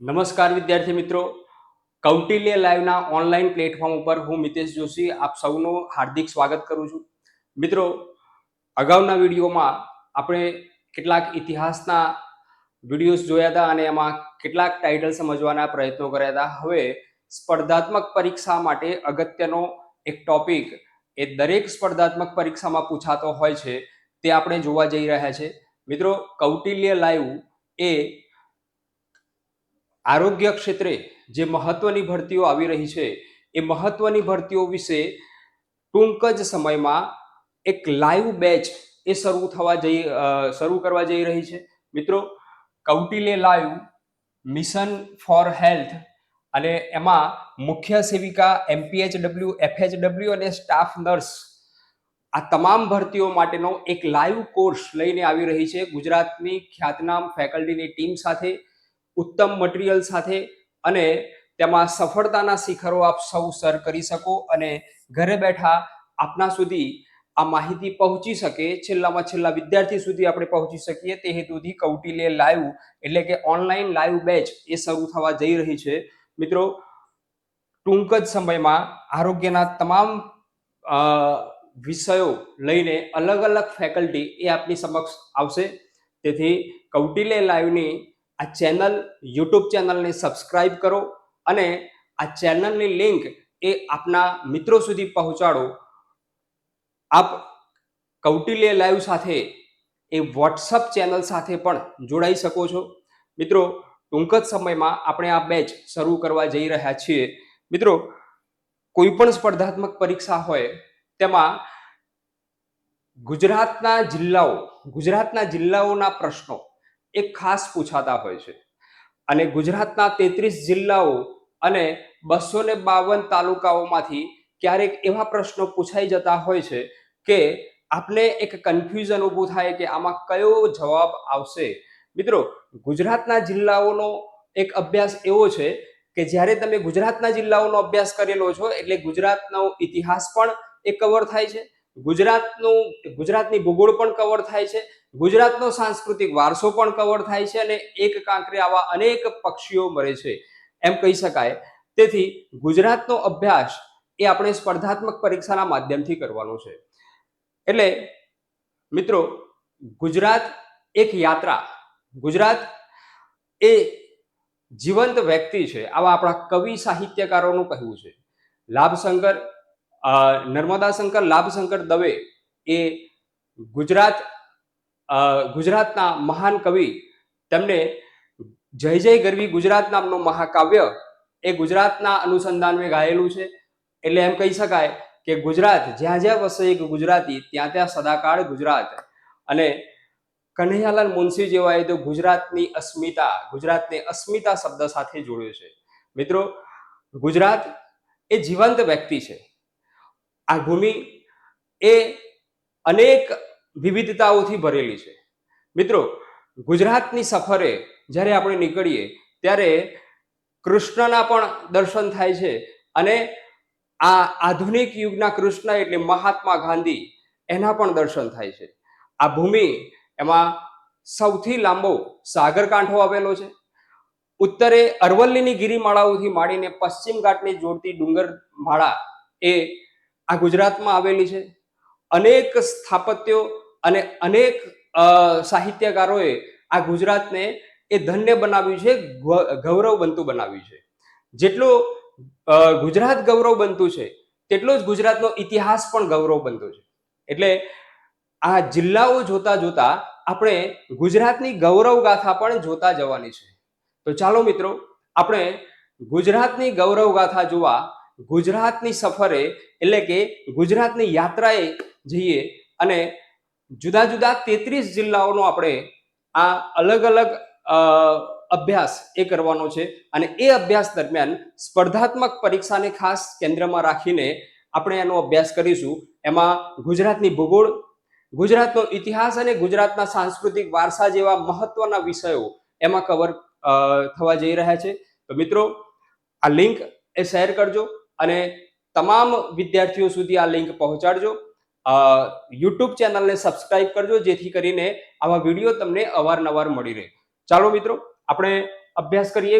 નમસ્કાર વિદ્યાર્થી મિત્રો, કૌટિલ્ય લાઈવના ઓનલાઈન પ્લેટફોર્મ ઉપર હું મિતેશ જોશી આપ સૌનું હાર્દિક સ્વાગત કરું છું. મિત્રો, અગાઉના વિડીયોમાં આપણે કેટલાક ઇતિહાસના વિડીયોઝ જોયા હતા અને એમાં કેટલાક ટાઇટલ સમજવાના પ્રયત્નો કર્યા હતા. હવે સ્પર્ધાત્મક પરીક્ષા માટે અગત્યનો એક ટોપિક એ દરેક સ્પર્ધાત્મક પરીક્ષામાં પૂછાતો હોય છે તે આપણે જોવા જઈ રહ્યા છે. મિત્રો, કૌટિલ્ય લાઈવ એ આરોગ્ય ક્ષેત્રે જે મહત્વની ભરતીઓ આવી રહી છે એ મહત્વની ભરતીઓ વિશે ટૂંક જ સમયમાં એક લાઈવ બેચ એ શરૂ કરવા જઈ રહી છે. મિત્રો, Kautilya live mission for health અને એમાં મુખ્ય સેવિકા, MPHW, FHW અને સ્ટાફ નર્સ આ તમામ ભરતીઓ માટેનો એક લાઈવ કોર્સ લઈને આવી રહી છે ગુજરાતની ખ્યાતનામ ફેકલ્ટીની ટીમ સાથે, ઉત્તમ મટીરિયલ સાથે, અને તેમાં સફળતાના શિખરો આપ સૌ સર કરી શકો અને ઘરે બેઠા આપના સુધી આ માહિતી પહોંચી શકે, છેલ્લામાં છેલ્લા વિદ્યાર્થી સુધી આપણે પહોંચી શકીએ તે હેતુથી કૌટિલ્ય લાઈવ એટલે કે ઓનલાઈન લાઈવ બેચ એ શરૂ થવા જઈ રહી છે. મિત્રો, ટૂંક જ સમયમાં આરોગ્યના તમામ વિષયો લઈને અલગ અલગ ફેકલ્ટી એ આપની સમક્ષ આવશે. તેથી કૌટિલ્ય લાઈવની આ ચેનલ, યુટ્યુબ ચેનલને સબસ્ક્રાઇબ કરો અને આ ચેનલની લિંક એ આપના મિત્રો સુધી પહોંચાડો. આપ કૌટિલ્ય લાઈવ સાથે એ વોટ્સઅપ ચેનલ સાથે પણ જોડાઈ શકો છો. મિત્રો, ટૂંક જ સમયમાં આપણે આ બેચ શરૂ કરવા જઈ રહ્યા છીએ. મિત્રો, કોઈ પણ સ્પર્ધાત્મક પરીક્ષા હોય તેમાં ગુજરાતના જિલ્લાઓના પ્રશ્નો એક ખાસ પૂછાતા હોય છે અને ગુજરાતના 33 જિલ્લાઓ અને 252 તાલુકાઓમાંથી ક્યારેક એવા પ્રશ્નો પૂછાઈ જતા હોય છે કે આપને એક કન્ફ્યુઝન ઊભું થાય કે આમાં કયો જવાબ આવશે. મિત્રો, ગુજરાતના જિલ્લાઓનો એક અભ્યાસ એવો છે કે જ્યારે તમે ગુજરાતના જિલ્લાઓનો અભ્યાસ કરેલો છો એટલે ગુજરાતનો ઇતિહાસ પણ એ કવર થાય છે, ગુજરાતની ભૂગોળ પણ કવર થાય છે, ગુજરાતનો સાંસ્કૃતિક વારસો પણ કવર થાય છે અને એક કાંકરે આવા અનેક પક્ષીઓ મળે છે એમ કહી શકાય. તેથી ગુજરાતનો અભ્યાસ એ આપણે સ્પર્ધાત્મક પરીક્ષાના માધ્યમથી કરવાનો છે. એટલે મિત્રો, ગુજરાત એક યાત્રા, ગુજરાત એ જીવંત વ્યક્તિ છે, આવા આપણા કવિ સાહિત્યકારોનું કહેવું છે. નર્મદાશંકર લાભશંકર દવે એ ગુજરાતના મહાન કવિ, તેમને જય જય ગરવી ગુજરાત નામનું મહાકાવ્ય એ ગુજરાતના અનુસંધાનમાં ગાયેલું છે. એટલે એમ કહી શકાય કે ગુજરાત જ્યાં જ્યાં વસે એક ગુજરાતી ત્યાં ત્યાં સદાકાળ ગુજરાત. અને કન્હૈયાલાલ મુનશી જેવાએ તો ગુજરાતને અસ્મિતા શબ્દ સાથે જોડ્યો છે. મિત્રો, ગુજરાત એ જીવંત વ્યક્તિ છે. આ ભૂમિ એ અનેક વિવિધતાઓથી ભરેલી છે. મિત્રો, ગુજરાતની સફરે જ્યારે આપણે નીકળીએ ત્યારે કૃષ્ણના પણ દર્શન થાય છે અને આ આધુનિક યુગના કૃષ્ણ એટલે મહાત્મા ગાંધી એના પણ દર્શન થાય છે. આ ભૂમિ એમાં સૌથી લાંબો સાગરકાંઠો આવેલો છે. ઉત્તરે અરવલ્લીની ગિરિમાળાઓથી માંડીને પશ્ચિમ ઘાટને જોડતી ડુંગર માળા એ આ ગુજરાતમાં આવેલી છે. અનેક સ્થાપત્યો અને અનેક સાહિત્યકારોએ આ ગુજરાતને એ ધન્ય બનાવ્યું છે, ગૌરવ બનતું બનાવ્યું છે. જેટલું ગુજરાત ગૌરવ બનતું છે તેટલો જ ગુજરાતનો ઇતિહાસ પણ ગૌરવ બનતો છે. એટલે આ જિલ્લાઓ જોતા જોતા આપણે ગુજરાતની ગૌરવ ગાથા પણ જોતા જવાની છે. તો ચાલો મિત્રો, આપણે ગુજરાતની ગૌરવ ગાથા જોવા ગુજરાતની સફરે એટલે કે ગુજરાતની યાત્રાએ જઈએ અને જુદા જુદા 33 જિલ્લાઓનો આપણે આ અલગ અલગ અભ્યાસ એ કરવાનો છે. અને એ અભ્યાસ દરમિયાન સ્પર્ધાત્મક પરીક્ષાને ખાસ કેન્દ્રમાં રાખીને આપણે એનો અભ્યાસ કરીશું. એમાં ગુજરાતની ભૂગોળ, ગુજરાતનો ઇતિહાસ અને ગુજરાતના સાંસ્કૃતિક વારસા જેવા મહત્વના વિષયો એમાં કવર થવા જઈ રહ્યા છે. તો મિત્રો, આ લિંક એ શેર કરજો અને તમામ વિદ્યાર્થીઓ સુધી આ લિંક પહોંચાડજો. યુટ્યુબ ચેનલને સબસ્ક્રાઇબ કરજો જેથી કરીને આવા વિડીયો તમને અવારનવાર મળી રહે. ચાલો મિત્રો, આપણે અભ્યાસ કરીએ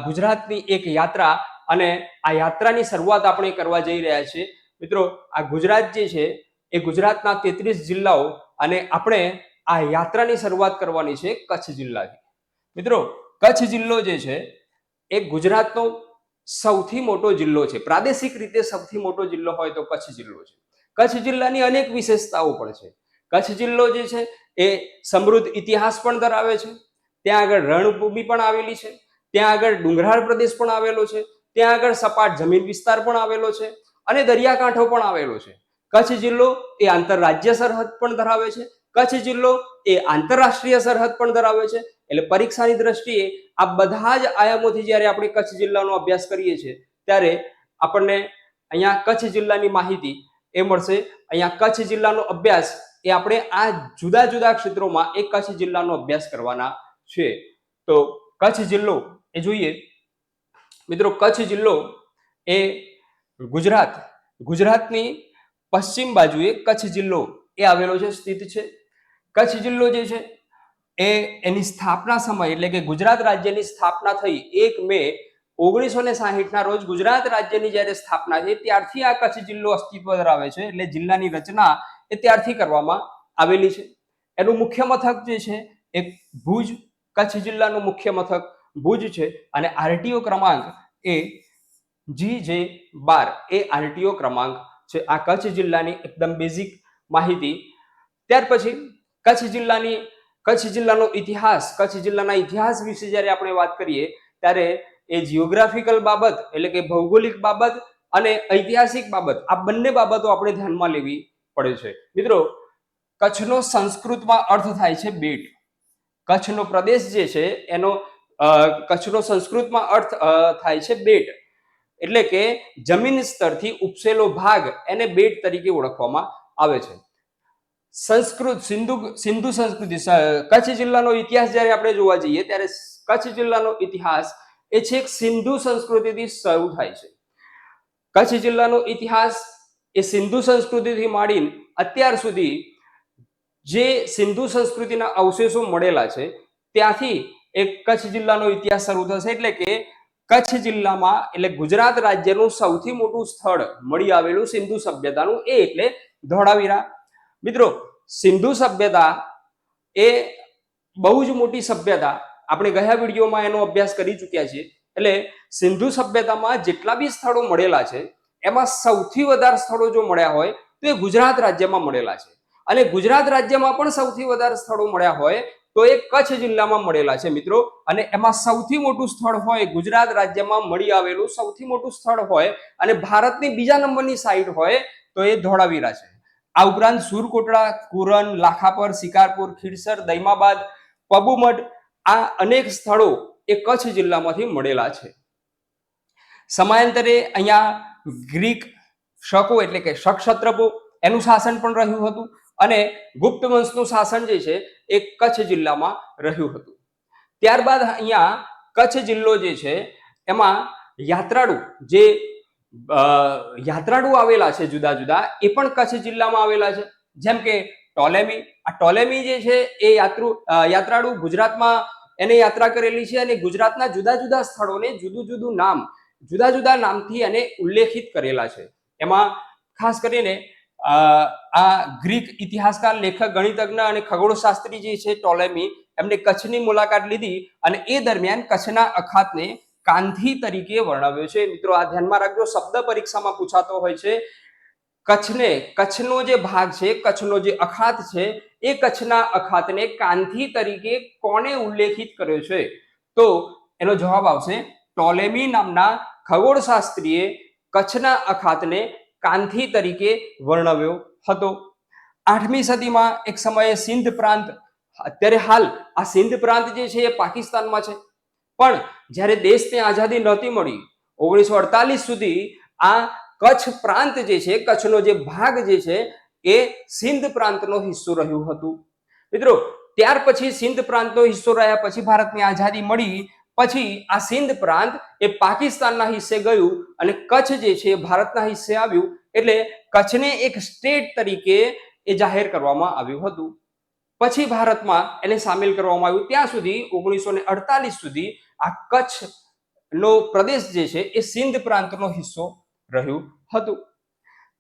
ગુજરાતની એક યાત્રા, અને આ યાત્રાની શરૂઆત આપણે કરવા જઈ રહ્યા છીએ. મિત્રો, આ ગુજરાત જે છે એ ગુજરાતના 33 જિલ્લાઓ, અને આપણે આ યાત્રાની શરૂઆત કરવાની છે કચ્છ જિલ્લાથી. મિત્રો, કચ્છ જિલ્લો જે છે એ ગુજરાતનો સૌથી મોટો જિલ્લો છે. પ્રાદેશિક રીતે સૌથી મોટો જિલ્લો હોય તો કચ્છ જિલ્લો છે. કચ્છ જિલ્લાની અનેક વિશેષતાઓ પણ છે. કચ્છ જિલ્લો જે છે એ સમૃદ્ધ ઇતિહાસ પણ ધરાવે છે. ત્યાં આગળ રણભૂમિ પણ આવેલી છે, ત્યાં આગળ ડુંગરાળ પ્રદેશ પણ આવેલો છે, ત્યાં આગળ સપાટ જમીન વિસ્તાર પણ આવેલો છે, અને દરિયાકાંઠો પણ આવેલો છે. કચ્છ જિલ્લો એ આંતરરાજ્ય સરહદ પણ ધરાવે છે. કચ્છ જિલ્લો એ આંતરરાષ્ટ્રીય સરહદ પણ ધરાવે છે. એટલે પરીક્ષાની દ્રષ્ટિએ આ બધા જ આયામોથી જ્યારે આપણે કચ્છ જિલ્લાનો અભ્યાસ કરીએ છીએ ત્યારે આપણને અહીંયા કચ્છ જિલ્લાની માહિતી એ મળશે. અહીંયા કચ્છ જિલ્લાનો અભ્યાસ એ આપણે આ જુદા જુદા ક્ષેત્રોમાં એ કચ્છ જિલ્લાનો અભ્યાસ કરવાના છે. તો કચ્છ જિલ્લો એ જોઈએ મિત્રો, કચ્છ જિલ્લો એ ગુજરાતની પશ્ચિમ બાજુએ કચ્છ જિલ્લો એ આવેલો છે, સ્થિત છે. કચ્છ જિલ્લો જે છે એ એની સ્થાપના સમય એટલે કે ગુજરાત રાજ્યની સ્થાપના થઈ 1 મે 1960 રોજ ગુજરાત રાજ્યની જ્યારે સ્થાપના થઈ ત્યારથી આ કચ્છ જિલ્લો અસ્તિત્વ ધરાવે છે. એટલે જિલ્લાની રચના એ ત્યારથી કરવામાં આવેલી છે. એનું મુખ્ય મથક જે છે એ ભુજ, કચ્છ જિલ્લાનું મુખ્ય મથક ભુજ છે, અને આરટીઓ ક્રમાંક એ GJ12 એ આરટીઓ ક્રમાંક છે. આ કચ્છ જિલ્લાની એકદમ બેઝિક માહિતી. ત્યાર પછી કચ્છ જિલ્લાનો ઇતિહાસ, કચ્છ જિલ્લાના ઇતિહાસ વિશે જ્યારે આપણે વાત કરીએ ત્યારે એ જીઓગ્રાફિકલ બાબત એટલે કે ભૌગોલિક બાબત અને ઐતિહાસિક બાબત, આ બંને બાબતો આપણે ધ્યાનમાં લેવી પડે છે. મિત્રો, કચ્છનો સંસ્કૃતમાં અર્થ થાય છે બેટ. કચ્છનો પ્રદેશ જે છે એનો કચ્છનો સંસ્કૃતમાં અર્થ થાય છે બેટ, એટલે કે જમીન સ્તરથી ઉપસેલો ભાગ એને બેટ તરીકે ઓળખવામાં આવે છે. સિંધુ સંસ્કૃતિ, કચ્છ જિલ્લાનો ઇતિહાસ જ્યારે આપણે જોવા જઈએ ત્યારે કચ્છ જિલ્લાનો ઇતિહાસ એ છેક સિંધુ સંસ્કૃતિથી શરૂ થાય છે. કચ્છ જિલ્લાનો ઇતિહાસ એ સિંધુ સંસ્કૃતિથી માંડીને અત્યાર સુધી જે સિંધુ સંસ્કૃતિના અવશેષો મળેલા છે ત્યાંથી એક કચ્છ જિલ્લાનો ઇતિહાસ શરૂ થશે. એટલે કે કચ્છ જિલ્લામાં એટલે ગુજરાત રાજ્યનું સૌથી મોટું સ્થળ મળી આવેલું સિંધુ સભ્યતાનું એ એટલે ધોળાવીરા. મિત્રો, સિંધુ સભ્યતા એ બહુ જ મોટી સભ્યતા, આપણે ગયા વિડીયોમાં એનો અભ્યાસ કરી ચૂક્યા છીએ. એટલે સિંધુ સભ્યતામાં જેટલા બી સ્થળો મળેલા છે એમાં સૌથી વધારે સ્થળો જો મળ્યા હોય તો એ ગુજરાત રાજ્યમાં મળેલા છે, અને ગુજરાત રાજ્યમાં પણ સૌથી વધારે સ્થળો મળ્યા હોય તો એ કચ્છ જિલ્લામાં મળેલા છે. મિત્રો, અને એમાં સૌથી મોટું સ્થળ હોય ગુજરાત રાજ્યમાં મળી આવેલું સૌથી મોટું સ્થળ હોય અને ભારતની બીજા નંબરની સાઇટ હોય તો એ ધોળાવીરા છે. આ ઉપરાંત સુરકોટડા, કુરન, લાખાપર, શિકારપુર, ખીરસર, દૈમાબાદ, પબુમઠ આ અનેક સ્થળો એ કચ્છ જિલ્લામાંથી મળેલા છે. સમયાંતરે અહીંયા ગ્રીક શકો એટલે કે શક એનું શાસન પણ રહ્યું હતું, અને ગુપ્ત વંશનું શાસન જે છે એ કચ્છ જિલ્લામાં રહ્યું હતું. ત્યારબાદ અહીંયા કચ્છ જિલ્લો જે છે એમાં યાત્રાળુ આવેલા છે જુદા જુદા, એ પણ કચ્છ જિલ્લામાં આવેલા છે. જેમ કે ટોલેમી જે છે એ યાત્રાળુ ગુજરાતમાં એને યાત્રા કરેલી છે, અને ગુજરાતના જુદા જુદા સ્થળોને જુદા જુદા નામથી એને ઉલ્લેખિત કરેલા છે. એમાં ખાસ કરીને આ ગ્રીક ઇતિહાસકાર, લેખક, ગણિતજ્ઞ અને ખગોળશાસ્ત્રી જે છે ટોલેમી, એમને કચ્છની મુલાકાત લીધી અને એ દરમિયાન કચ્છના અખાતને કાંધી તરીકે વર્ણવ્યો છે. મિત્રો, આ ધ્યાનમાં રાખજો, શબ્દ પરીક્ષામાં પૂછાતો હોય છે. કચ્છનો જે ભાગ છે, કચ્છનો જે અખાત છે, એ કચ્છના અખાતને કાંધી તરીકે કોને ઉલ્લેખિત કર્યો છે? તો એનો જવાબ આવશે ટોલેમી નામના ખગોળશાસ્ત્રીએ કચ્છના અખાતને કાંધી તરીકે વર્ણવ્યો હતો. 8મી સદીમાં એક સમયે સિંધ પ્રાંત, અત્યારે હાલ આ સિંધ પ્રાંત જે છે એ પાકિસ્તાનમાં છે, પણ જ્યારે દેશને આઝાદી નહોતી મળી 1948 સુધી આ કચ્છ પ્રાંત જે છે, કચ્છનો જે ભાગ જે છે એ સિંધ પ્રાંતનો હિસ્સો રહ્યું હતું. મિત્રો, ત્યાર પછી સિંધ પ્રાંતનો હિસ્સો રહ્યા પછી ભારતની આઝાદી મળી પછી આ સિંધ પ્રાંત એ પાકિસ્તાનના હિસ્સે ગયું અને કચ્છ જે છે ભારતના હિસ્સે આવ્યું. એટલે કચ્છને એક સ્ટેટ તરીકે એ જાહેર કરવામાં આવ્યું હતું. પછી ભારતમાં એને સામેલ કરવામાં આવ્યું. ત્યાં સુધી 1948 સુધી આ કચ્છ નો પ્રદેશ જે છે એ સિંધ પ્રાંતનો હિસ્સો રહ્યું હતું.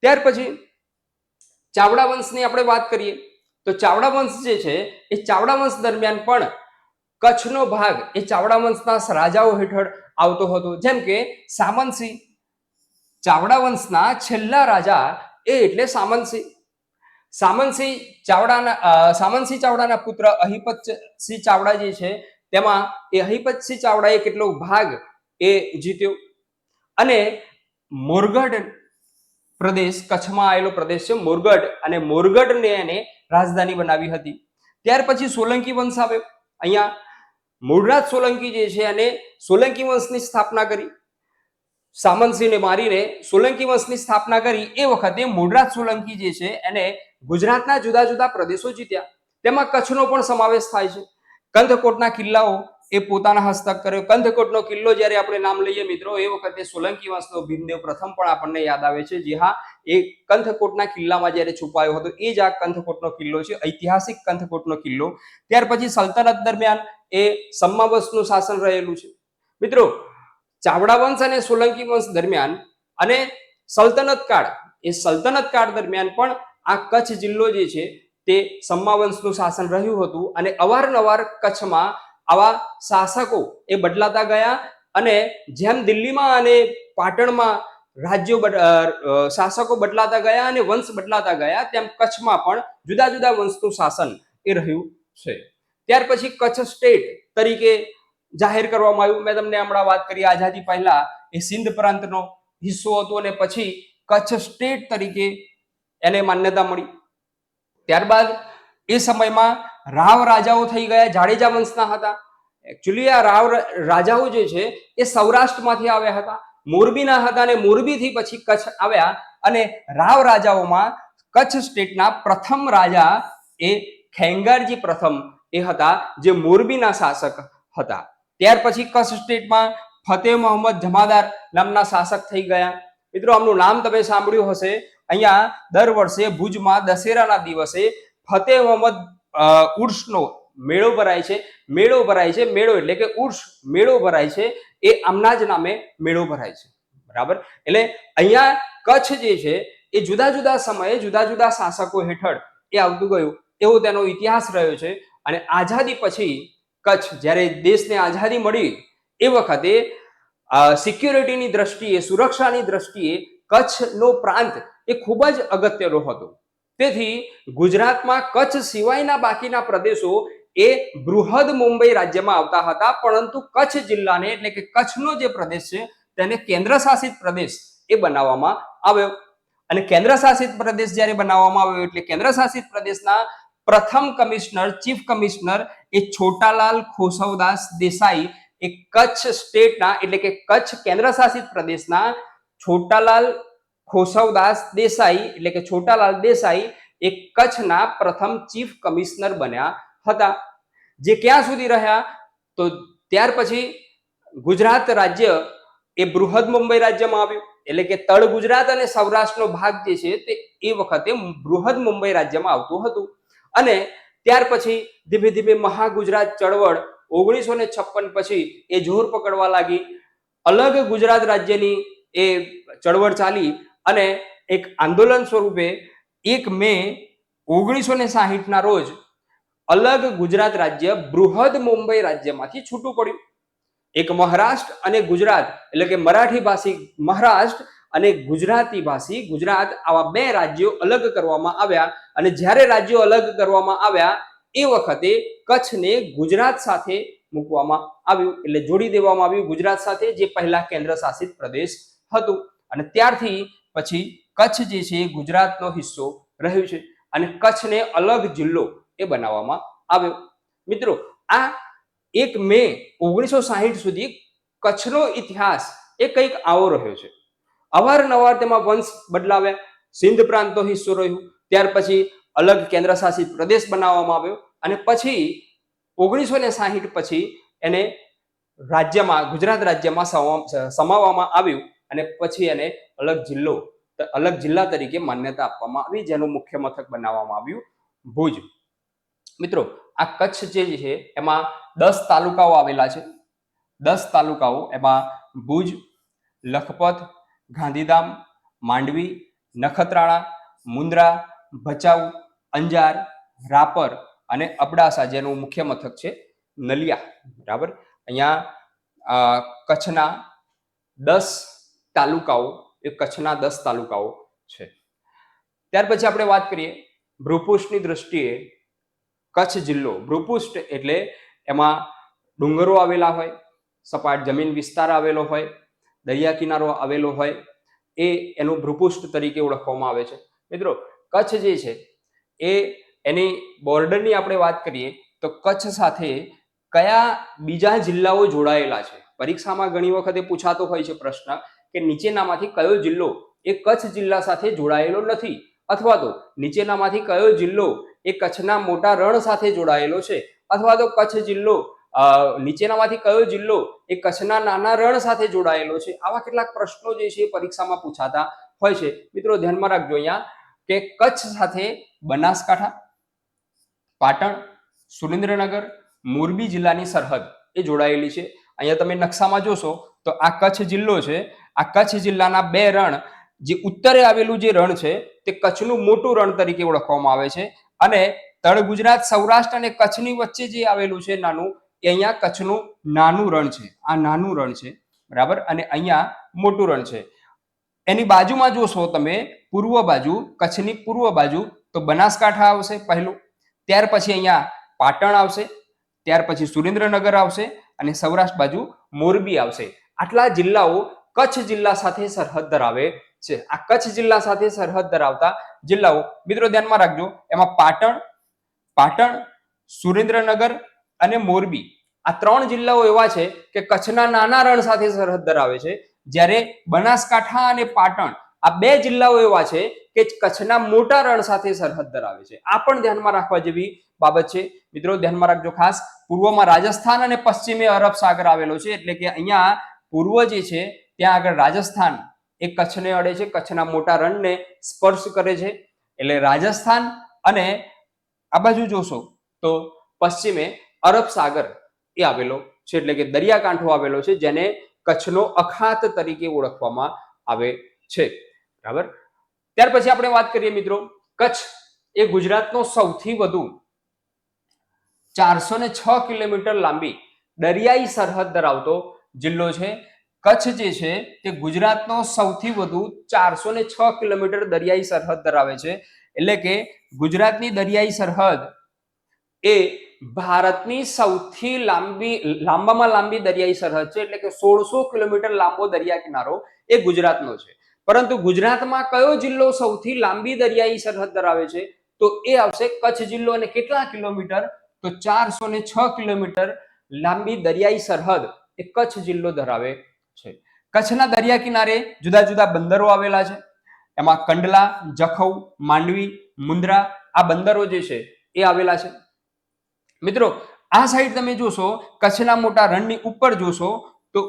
ત્યાર પછી ચાવડા વંશની આપણે વાત કરીએ તો ચાવડા વંશ જે છે એ ચાવડા વંશ દરમિયાન પણ કચ્છનો ભાગ એ ચાવડા વંશના રાજાઓ હેઠળ આવતો હતો. જેમ કે સામંતસિંહ, ચાવડા વંશના છેલ્લા રાજા એ એટલે સામંતસિંહ. સામંતસિંહ ચાવડાના પુત્ર અહિપતસિંહ ચાવડા જે છે તેમાં એ અહિપતસિંહ ચાવડાએ કેટલો ભાગ એ જીત્યો. અને મોરગઢ પ્રદેશ, કચ્છમાં આવેલો પ્રદેશ છે મોરગઢ, અને મોરગઢને એને રાજધાની બનાવી હતી. ત્યાર પછી સોલંકી વંશ આવ્યો. અહીંયા મૂળરાજ સોલંકી જે છે અને સોલંકી વંશની સ્થાપના કરી. સામંતસિંહને મારીને સોલંકી વંશની સ્થાપના કરી. એ વખતે મૂળરાજ સોલંકી જે છે એને ગુજરાતના જુદા જુદા પ્રદેશો જીત્યા. તેમાં કચ્છનો પણ સમાવેશ થાય છે. કંથકોટના કિલ્લાઓ એ પોતાના હસ્તક કર્યો. કંથકોટનો કિલ્લો જ્યારે આપણે નામ લઈએ મિત્રો, એ વખતે સોલંકી વંશનો ભીમદેવ પ્રથમ પણ આપણને યાદ આવે છે. જી હા, એ કંથકોટના કિલ્લામાં જ્યારે છુપાયો હતો એ જ આ કંથકોટનો કિલ્લો છે, ઐતિહાસિક કંથકોટનો કિલ્લો. ત્યાર પછી સલ્તનત દરમિયાન એ સમા વંશનું શાસન રહેલું છે. મિત્રો, ચાવડા વંશ અને સોલંકી વંશ દરમિયાન અને સલ્તનત કાળ દરમિયાન પણ આ કચ્છ જિલ્લો જે છે તે સમા વંશનું શાસન રહ્યું હતું. અને અવારનવાર કચ્છમાં આવા શાસકો એ બદલાતા ગયા. અને જેમ દિલ્હીમાં અને પાટણમાં શાસકો બદલાતા ગયા અને વંશ બદલાતા ગયા, તેમ કચ્છમાં પણ જુદા જુદા વંશનું શાસન એ રહ્યું છે. ત્યાર પછી કચ્છ સ્ટેટ તરીકે જાહેર કરવામાં આવ્યું. મેં તમને હમણાં વાત કરી, આઝાદી પહેલા એ સિંધ પ્રાંતનો હિસ્સો હતો અને પછી કચ્છ સ્ટેટ તરીકે એને માન્યતા મળી. ત્યારબાદ એ સમયમાં રાવ રાજાઓ થઈ ગયા, જાડેજા વંશના હતા. એકચ્યુઅલી આ રાવ રાજાઓ જે છે એ સૌરાષ્ટ્રમાંથી આવ્યા હતા, મોરબીના હતા, અને મોરબીથી પછી કચ્છ આવ્યા. અને રાવ રાજાઓમાં કચ્છ સ્ટેટના પ્રથમ રાજા એ ખેંગારજી પ્રથમ એ હતા, જે મોરબીના શાસક હતા. ત્યાર પછી કચ્છ સ્ટેટમાં ફતેહ મોહમ્મદ જમાદાર નામના શાસક થઈ ગયા. મિત્રો, આમનું નામ તમે સાંભળ્યું હશે. અહીંયા દર વર્ષે ભુજમાં દશેરાના દિવસે ફતેહ મોહમ્મદ ઉર્સનો મેળો ભરાય છે. મેળો એટલે કે ઉર્સ, મેળો ભરાય છે. એ આમના જ નામે મેળો ભરાય છે. બરાબર. એટલે અહીંયા કચ્છ જે છે એ જુદા જુદા સમયે જુદા જુદા શાસકો હેઠળ એ આવતું ગયું, એવો તેનો ઇતિહાસ રહ્યો છે. અને આઝાદી પછી કચ્છ, જ્યારે દેશને આઝાદી મળી એ વખતે સિક્યોરિટીની દ્રષ્ટિએ, સુરક્ષાની દ્રષ્ટિએ કચ્છનો પ્રાંત એ ખૂબ જ અગત્યનો હતો. તેથી ગુજરાતમાં કચ્છ સિવાયના બાકીના પ્રદેશો એ બૃહદ મુંબઈ રાજ્યમાં આવતા હતા, પરંતુ કચ્છ જિલ્લાને એટલે કે કચ્છનો જે પ્રદેશ છે તેને કેન્દ્ર શાસિત પ્રદેશ એ બનાવવામાં આવ્યો. અને કેન્દ્ર શાસિત પ્રદેશ જ્યારે બનાવવામાં આવ્યો એટલે કેન્દ્ર શાસિત પ્રદેશના પ્રથમ કમિશનર, ચીફ કમિશનર એ છોટાલાલ ખોસવદાસ દેસાઈ એ કચ્છ સ્ટેટના એટલે કે કચ્છ કેન્દ્ર શાસિત પ્રદેશના છોટાલાલ ખોસવદાસ દેસાઈ એટલે કે છોટાલાલ દેસાઈ એ કચ્છના પ્રથમ ચીફ કમિશનર બન્યા હતા. જે ક્યાં સુધી રહ્યા તો ત્યાર પછી ગુજરાત રાજ્ય એ બૃહદ મુંબઈ રાજ્યમાં આવ્યું. એટલે કે તળ ગુજરાત અને સૌરાષ્ટ્રનો ભાગ જે છે તે એ વખતે બૃહદ મુંબઈ રાજ્યમાં આવતું હતું. અને ત્યાર પછી ધીમે ધીમે મહાગુજરાત ચળવળ 1956 પછી એ જોર પકડવા લાગી. અલગ ગુજરાત રાજ્યની એ ચળવળ ચાલી અને એક આંદોલન સ્વરૂપે 1 મે 1960 ના રોજ અલગ ગુજરાત રાજ્ય બૃહદ મુંબઈ રાજ્યમાંથી છૂટું પડ્યું. એક મહારાષ્ટ્ર અને ગુજરાત એટલે કે મરાઠી ભાષી મહારાષ્ટ્ર અને ગુજરાતી ભાષી ગુજરાત, આવા 2 રાજ્યો અલગ કરવામાં આવ્યા. અને જ્યારે રાજ્યો અલગ કરવામાં આવ્યા એ વખતે કચ્છને ગુજરાત સાથે મૂકવામાં આવ્યું, એટલે જોડી દેવામાં આવ્યું ગુજરાત સાથે, જે પહેલા કેન્દ્ર શાસિત પ્રદેશ હતું. અને ત્યારથી પછી કચ્છ જે છે એ ગુજરાતનો હિસ્સો રહ્યું છે અને કચ્છને અલગ જિલ્લો એ બનાવવામાં આવ્યો. મિત્રો, આ 1 મે 1960 સુધી કચ્છનો ઇતિહાસ એ કંઈક આવો રહ્યો છે. અવારનવાર તેમાં વંશ બદલાવ્યા, સિંધ પ્રાંતનો હિસ્સો રહ્યું, ત્યાર પછી અલગ કેન્દ્ર શાસિત પ્રદેશ બનાવવામાં આવ્યો અને પછી 1960 પછી એને રાજ્યમાં, ગુજરાત રાજ્યમાં સમાવવામાં આવ્યું અને પછી એને અલગ જિલ્લા તરીકે માન્યતા આપવામાં આવી, જેનું મુખ્ય મથક બનાવવામાં આવ્યું ભુજ. મિત્રો આ કચ્છ જે છે એમાં 10 તાલુકાઓ આવેલા છે. 10 તાલુકાઓ એમાં ભુજ, લખપત, ગાંધીધામ, માંડવી, નખત્રાણા, મુન્દ્રા, ભચાઉ, અંજાર, રાપર અને અબડાસા જેનું મુખ્ય મથક છે નલિયા. બરાબર, અહીંયા કચ્છના 10 તાલુકાઓ એ કચ્છના 10 તાલુકાઓ છે. ત્યાર પછી આપણે વાત કરીએ ભૂપૃષ્ઠની દ્રષ્ટિએ કચ્છ જિલ્લો. ભૂપૃષ્ઠ એટલે એમાં ડુંગરો આવેલા હોય, સપાટ જમીન વિસ્તાર આવેલો હોય, દરિયા કિનારો આવેલો હોય, એ એનું ભૂપૃષ્ઠ તરીકે ઓળખવામાં આવે છે. મિત્રો કચ્છ જે છે એ એની બોર્ડરની આપણે વાત કરીએ તો કચ્છ સાથે કયા બીજા જિલ્લાઓ જોડાયેલા છે. પરીક્ષામાં ઘણી વખતે પૂછાતો હોય છે પ્રશ્ન કે નીચેનામાંથી કયો જિલ્લો એ કચ્છ જિલ્લા સાથે જોડાયેલો નથી, અથવા તો નીચેનામાંથી કયો જિલ્લો એ કચ્છના મોટા રણ સાથે જોડાયેલો છે, અથવા તો કચ્છ જિલ્લો નીચેનામાંથી કયો જિલ્લો એ કચ્છના નાના રણ સાથે જોડાયેલો છે. આવા કેટલાક પ્રશ્નો જે છે એ પરીક્ષામાં પૂછાતા હોય છે. મિત્રો ધ્યાનમાં રાખજો અહીંયા કે કચ્છ સાથે બનાસકાંઠા, પાટણ, સુરેન્દ્રનગર, મોરબી જિલ્લાની સરહદ એ જોડાયેલી છે. અહીંયા તમે નકશામાં જોશો તો આ કચ્છ જિલ્લો છે. આ કચ્છ જિલ્લાના 2 રણ, જે ઉત્તરે આવેલું જે રણ છે તે કચ્છનું મોટું રણ તરીકે ઓળખવામાં આવે છે, અને તળ ગુજરાત, સૌરાષ્ટ્ર અને કચ્છની વચ્ચે જે આવેલું છે નાનું, એ અહીંયા કચ્છનું નાનું રણ છે. આ નાનું રણ છે, બરાબર, અને અહીંયા મોટું રણ છે. એની બાજુમાં જોશો તમે પૂર્વ બાજુ, કચ્છની પૂર્વ બાજુ તો બનાસકાંઠા આવશે પહેલું, ત્યાર પછી અહીંયા પાટણ આવશે, ત્યાર પછી સુરેન્દ્રનગર આવશે અને સૌરાષ્ટ્ર બાજુ મોરબી આવશે. આટલા જિલ્લાઓ કચ્છ જિલ્લા સાથે સરહદ ધરાવે છે. આ કચ્છ જિલ્લા સાથે સરહદ ધરાવતા જિલ્લાઓ મિત્રો ધ્યાનમાં રાખજો, એમાં પાટણ, સુરેન્દ્રનગર અને મોરબી આ 3 જિલ્લાઓ એવા છે કે કચ્છના નાના રણ સાથે સરહદ ધરાવે છે, જ્યારે બનાસકાંઠા અને પાટણ આ 2 જિલ્લાઓ એવા છે કે કચ્છના મોટા રણ સાથે સરહદ ધરાવે છે. આ પણ ધ્યાનમાં રાખવા જેવી બાબત છે. મિત્રો ધ્યાનમાં રાખજો ખાસ, પૂર્વમાં રાજસ્થાન અને પશ્ચિમે અરબ સાગર આવેલો છે, એટલે કે અહીંયા પૂર્વ જે છે ત્યાં આગળ રાજસ્થાન એ કચ્છને અડે છે, કચ્છના મોટા રણને સ્પર્શ કરે છે, એટલે રાજસ્થાન, અને આ બાજુ જોશો તો પશ્ચિમે અરબ સાગર એ આવેલો છે, એટલે કે દરિયાકાંઠો આવેલો છે, જેને કચ્છનો અખાત તરીકે ઓળખવામાં આવે છે. બરાબર, ત્યાર પછી આપણે વાત કરીએ મિત્રો, કચ્છ એ ગુજરાતનો સૌથી વધુ 406 કિલોમીટર લાંબી દરિયાઈ સરહદ ધરાવતો જિલ્લો છે. કચ્છ જે છે તે ગુજરાતનો સૌથી વધુ 406 કિલોમીટર દરિયાઈ સરહદ ધરાવે છે, એટલે કે ગુજરાતની દરિયાઈ સરહદ એ ભારતની સૌથી લાંબામાં લાંબી દરિયાઈ સરહદ છે, એટલે કે 1600 કિલોમીટર લાંબો દરિયા કિનારો એ ગુજરાતનો છે. પરંતુ ગુજરાતમાં કયો જિલ્લો સૌથી લાંબી દરિયાઈ સરહદ ધરાવે છે તો એ આવશે કચ્છ જિલ્લો. અને કેટલા કિલોમીટર તો 406 કિલોમીટર લાંબી દરિયાઈ સરહદ એ કચ્છ જિલ્લો ધરાવે છે. કચ્છના દરિયા કિનારે જુદા જુદા બંદરો આવેલા છે, એમાં કંડલા, જખૌ, માંડવી, મુન્દ્રા આ બંદરો જે છે એ આવેલા છે. મિત્રો આ સાઈડ તમે જોશો, કચ્છના મોટા રણની ઉપર જોશો તો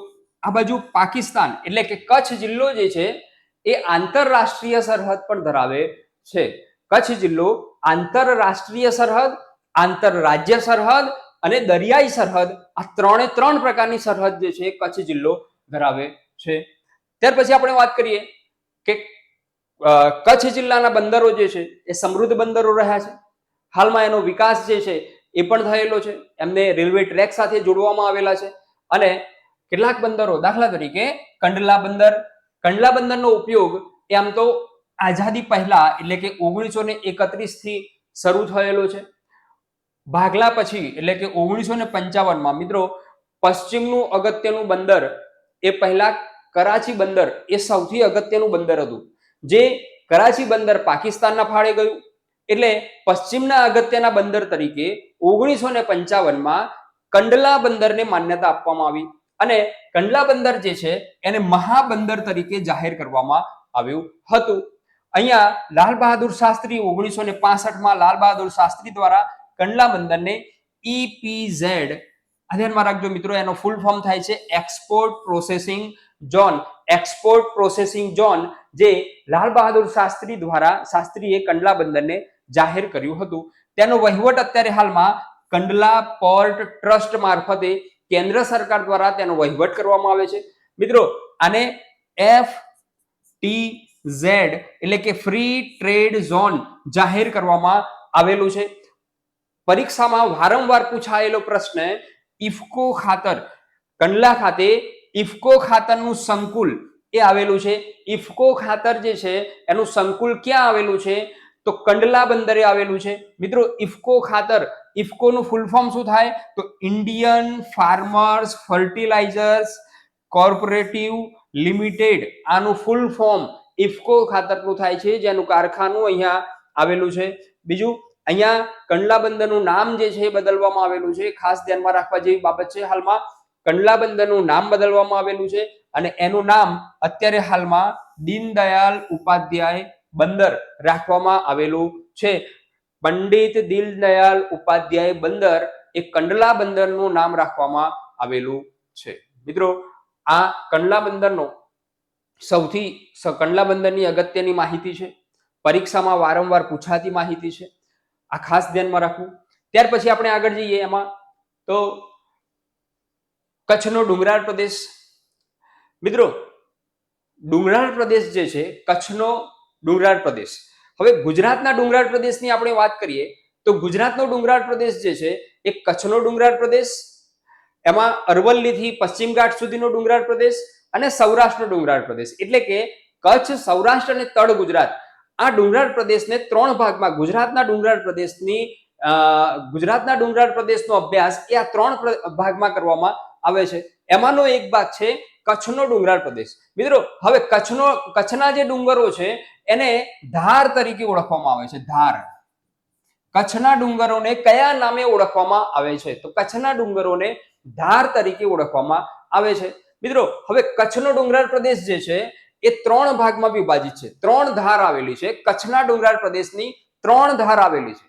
આ બાજુ પાકિસ્તાન, એટલે કે કચ્છ જિલ્લો જે છે એ આંતરરાષ્ટ્રીય સરહદ પણ ધરાવે છે. કચ્છ જિલ્લો આંતરરાષ્ટ્રીય સરહદ, આંતરરાજ્ય સરહદ અને દરિયાઈ સરહદ આ 3 પ્રકારની સરહદ જે છે કચ્છ જિલ્લો ધરાવે છે. ત્યાર પછી આપણે વાત કરીએ કે કચ્છ જિલ્લાના બંદરો જે છે એ સમૃદ્ધ બંદરો રહ્યા છે. હાલમાં એનો વિકાસ જે છે એ પણ થયેલો છે, એમને રેલવે ટ્રેક સાથે જોડવામાં આવેલા છે. અને કેટલાક બંદરો, દાખલા તરીકે કંડલા બંદરનો ઉપયોગ એ આમ તો આઝાદી પહેલા, એટલે કે 1931 થી શરૂ થયેલો છે. ભાગલા પછી, એટલે કે 1955માં મિત્રો પશ્ચિમનું અગત્યનું બંદર એ પહેલા કરાચી બંદર એ સૌથી અગત્યનું બંદર હતું, જે કરાચી બંદર પાકિસ્તાનના ફાળે ગયું, એટલે પશ્ચિમના અગત્યના બંદર તરીકે 1955માં કંડલા બંદરને માન્યતા આપવામાં આવી, અને કંડલા બંદર જે છે એને મહાબંદર તરીકે જાહેર કરવામાં આવ્યું હતું. અહીંયા લાલ બહાદુર શાસ્ત્રી 1965માં લાલ બહાદુર શાસ્ત્રી દ્વારા કંડલા બંદરને EPZ, ધ્યાનમાં રાખજો મિત્રો, એનો ફૂલ ફોર્મ થાય છે export processing zone. Export processing zone જે લાલ બહાદુર શાસ્ત્રીએ કંડલા બંદરને જાહેર કર્યું હતું. તેનો વહીવટ અત્યારે હાલમાં કંડલા પોર્ટ ટ્રસ્ટ મારફતે કેન્દ્ર સરકાર દ્વારા તેનો વહીવટ કરવામાં આવે છે. મિત્રો આને FTZ એટલે કે ફ્રી ટ્રેડ ઝોન જાહેર કરવામાં આવેલું છે. પરીક્ષામાં વારંવાર પૂછાયેલો પ્રશ્ન, ઇફકો ખાતર, કંડલા ખાતે ઇફકો ખાતરનું સંકુલ એ આવેલું છે. ઇફકો ખાતર જે છે એનું સંકુલ ક્યાં આવેલું છે? તો કંડલા બંદરે આવેલું છે. મિત્રો ઇફકો ખાતર, ઇફકોનું ફૂલ ફોર્મ શું થાય? તો Indian farmers fertilizers cooperative limited. આનું ફૂલ ફોર્મ ઇફકો ખાતરનું થાય છે, જેનું કારખાનું અહીંયા આવેલું છે. બીજું, અહીંયા કંડલા બંદરનું નામ જે છે એ બદલવામાં આવેલું છે. ખાસ ધ્યાનમાં રાખવા જેવી બાબત છે. હાલમાં કંડલા બંદરનું નામ બદલવામાં આવેલું છે અને એનું નામ અત્યારે હાલમાં દીનદયાલ ઉપાધ્યાય બંદર રાખવામાં આવેલું છે. પંડિત દીનદયાલ ઉપાધ્યાય બંદર એ કંડલા બંદરનું નામ રાખવામાં આવેલું છે. મિત્રો આ કંડલા બંદરનો કંડલા બંદરની અગત્યની માહિતી છે, પરીક્ષામાં વારંવાર પૂછાતી માહિતી છે. આ ખાસ ધ્યાનમાં રાખવું. ત્યાર પછી આપણે આગળ જઈએ એમાં તો કચ્છનો ડુંગરાળ પ્રદેશ. મિત્રો ડુંગરાળ પ્રદેશ જે છે, કચ્છનો ડુંગરાળ પ્રદેશ. હવે ગુજરાતના ડુંગરાળ પ્રદેશની આપણે વાત કરીએ તો ગુજરાતનો ડુંગરાળ પ્રદેશ જે છે એ કચ્છનો ડુંગરાળ પ્રદેશ, એમાં અરવલ્લીથી પશ્ચિમ ઘાટ સુધીનો ડુંગરાળ પ્રદેશ અને સૌરાષ્ટ્રનો ડુંગરાળ પ્રદેશ. એટલે કે કચ્છ, સૌરાષ્ટ્ર અને તળ ગુજરાત, આ ડુંગરાળ પ્રદેશને ત્રણ ભાગમાં ગુજરાતના ડુંગરાળ પ્રદેશનો અભ્યાસ એ આ ત્રણ ભાગમાં કરવામાં આવે છે. એમાંનો એક ભાગ છે કચ્છનો ડુંગરાળ પ્રદેશ. મિત્રો હવે કચ્છના જે ડુંગરો છે એને ધાર તરીકે ઓળખવામાં આવે છે. ધાર. કચ્છના ડુંગરોને કયા નામે ઓળખવામાં આવે છે? તો કચ્છના ડુંગરોને ધાર તરીકે ઓળખવામાં આવે છે. મિત્રો હવે કચ્છનો ડુંગરાળ પ્રદેશ જે છે એ ત્રણ ભાગમાં વિભાજિત છે. ત્રણ ધાર આવેલી છે. કચ્છના ડુંગરાળ પ્રદેશની ત્રણ ધાર આવેલી છે.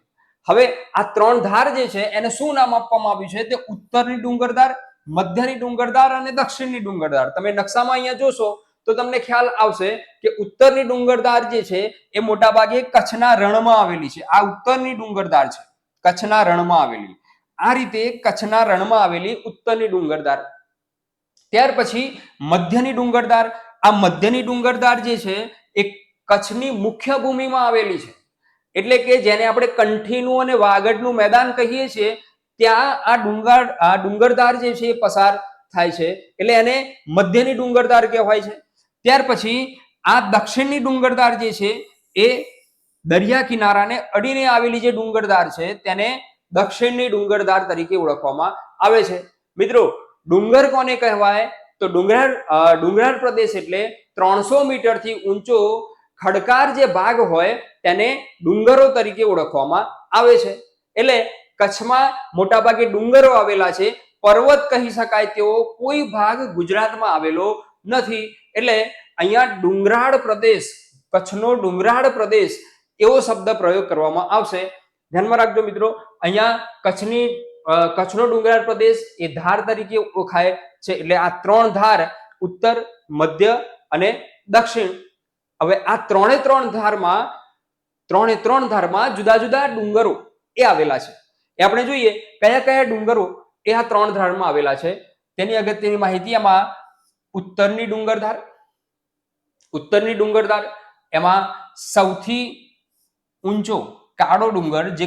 હવે આ ત્રણ ધાર જે છે એને શું નામ આપવામાં આવ્યું છે? તે ઉત્તરની ડુંગરધાર, મધ્યની ડુંગરધાર અને દક્ષિણની ડુંગરધાર. તમે નકશામાં અહીંયા જોશો તો તમને ખ્યાલ આવશે કે ઉત્તરની ડુંગરધાર જે છે એ મોટા ભાગે કચ્છના રણમાં આવેલી છે. આ ઉત્તરની ડુંગરધાર છે, કચ્છના રણમાં આવેલી. આ રીતે કચ્છના રણમાં આવેલી ઉત્તરની ડુંગરધાર. ત્યાર પછી મધ્યની ડુંગરધાર. આ મધ્યની ડુંગરધાર જે છે એ કચ્છની મુખ્ય ભૂમિમાં આવેલી છે. એટલે કે જેને આપણે કંઠીનું અને વાગડનું મેદાન કહીએ છીએ, ત્યાં આ ડુંગરધાર જે છે એ પસાર થાય છે. એટલે એને મધ્યની ડુંગરધાર કહેવાય છે. ત્યાર પછી આ દક્ષિણની ડુંગરધાર જે છે એ દરિયા કિનારાને અડીને આવેલી જે ડુંગરધાર છે તેને દક્ષિણની ડુંગરધાર તરીકે ઓળખવામાં આવે છે. મિત્રો ડુંગર કોને કહેવાય? તો ડુંગરાળ પ્રદેશ એટલે 300 મીટરથી ઊંચો ખડકાર જે ભાગ હોય તેને ડુંગરો તરીકે ઓળખવામાં આવે છે. એટલે કચ્છમાં મોટાભાગે ડુંગરો આવેલા છે. પર્વત કહી શકાય તેવો કોઈ ભાગ ગુજરાતમાં આવેલો નથી. એટલે અહીંયા ડુંગરાળ પ્રદેશ, કચ્છનો ડુંગરાળ પ્રદેશ એવો શબ્દ પ્રયોગ કરવામાં આવશે. ધ્યાનમાં રાખજો મિત્રો, અહીંયા કચ્છનો ડુંગરાળ પ્રદેશ એ ધાર તરીકે ઓળખાય છે. એટલે આ ત્રણ ધાર, ઉત્તર, મધ્ય અને દક્ષિણ. હવે આ ત્રણે ત્રણ ધારમાં જુદા જુદા ડુંગરો એ આવેલા છે. એ આપણે જોઈએ કયા કયા ડુંગરો એ આ ત્રણ ધારમાં આવેલા છે તેની અગત્યની માહિતી. એમાં ઉત્તરની ડુંગરધાર, એમાં સૌથી ઊંચો કાળો ડુંગર, જે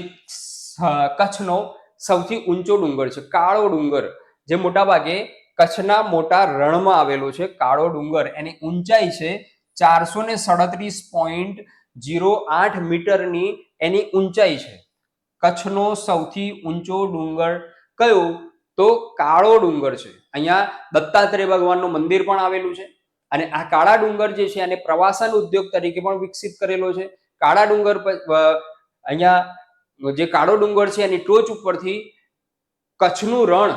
કચ્છનો સૌથી ઊંચો ડુંગર છે, કાળો ડુંગર, જે મોટા ભાગે કચ્છના મોટા રણમાં આવેલો છે. કાળો ડુંગર, એની ઊંચાઈ છે 437.08 મીટરની એની ઊંચાઈ છે. કચ્છનો સૌથી ઊંચો ડુંગર કયો? તો કાળો ડુંગર છે. અહીંયા દત્તાત્રેય ભગવાનનું મંદિર પણ આવેલું છે. અને આ કાળા ડુંગર જે છે એને પ્રવાસન ઉદ્યોગ તરીકે પણ વિકસિત કરેલો છે. કાળા ડુંગર અહીંયા જે કાળો ડુંગર છે એની ટોચ ઉપરથી કચ્છનું રણ,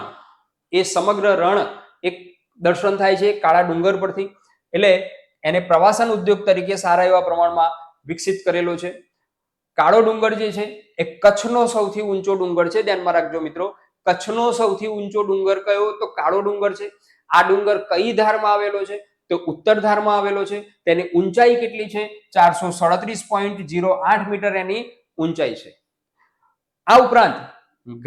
એ સમગ્ર રણ એક દર્શન થાય છે કાળા ડુંગર પરથી. એટલે એને પ્રવાસન ઉદ્યોગ તરીકે સારા એવા પ્રમાણમાં વિકસિત કરેલો છે. કાળો ડુંગર જે છે એ કચ્છનો સૌથી ઊંચો ડુંગર છે. ધ્યાનમાં રાખજો મિત્રો, કચ્છનો સૌથી ઊંચો ડુંગર કયો? તો કાળો ડુંગર છે. આ ડુંગર કઈ ધારમાં આવેલો છે? તો ઉત્તર ધારમાં આવેલો છે. તેની ઊંચાઈ કેટલી છે? 437.08 મીટર એની ઊંચાઈ છે. આ ઉપરાંત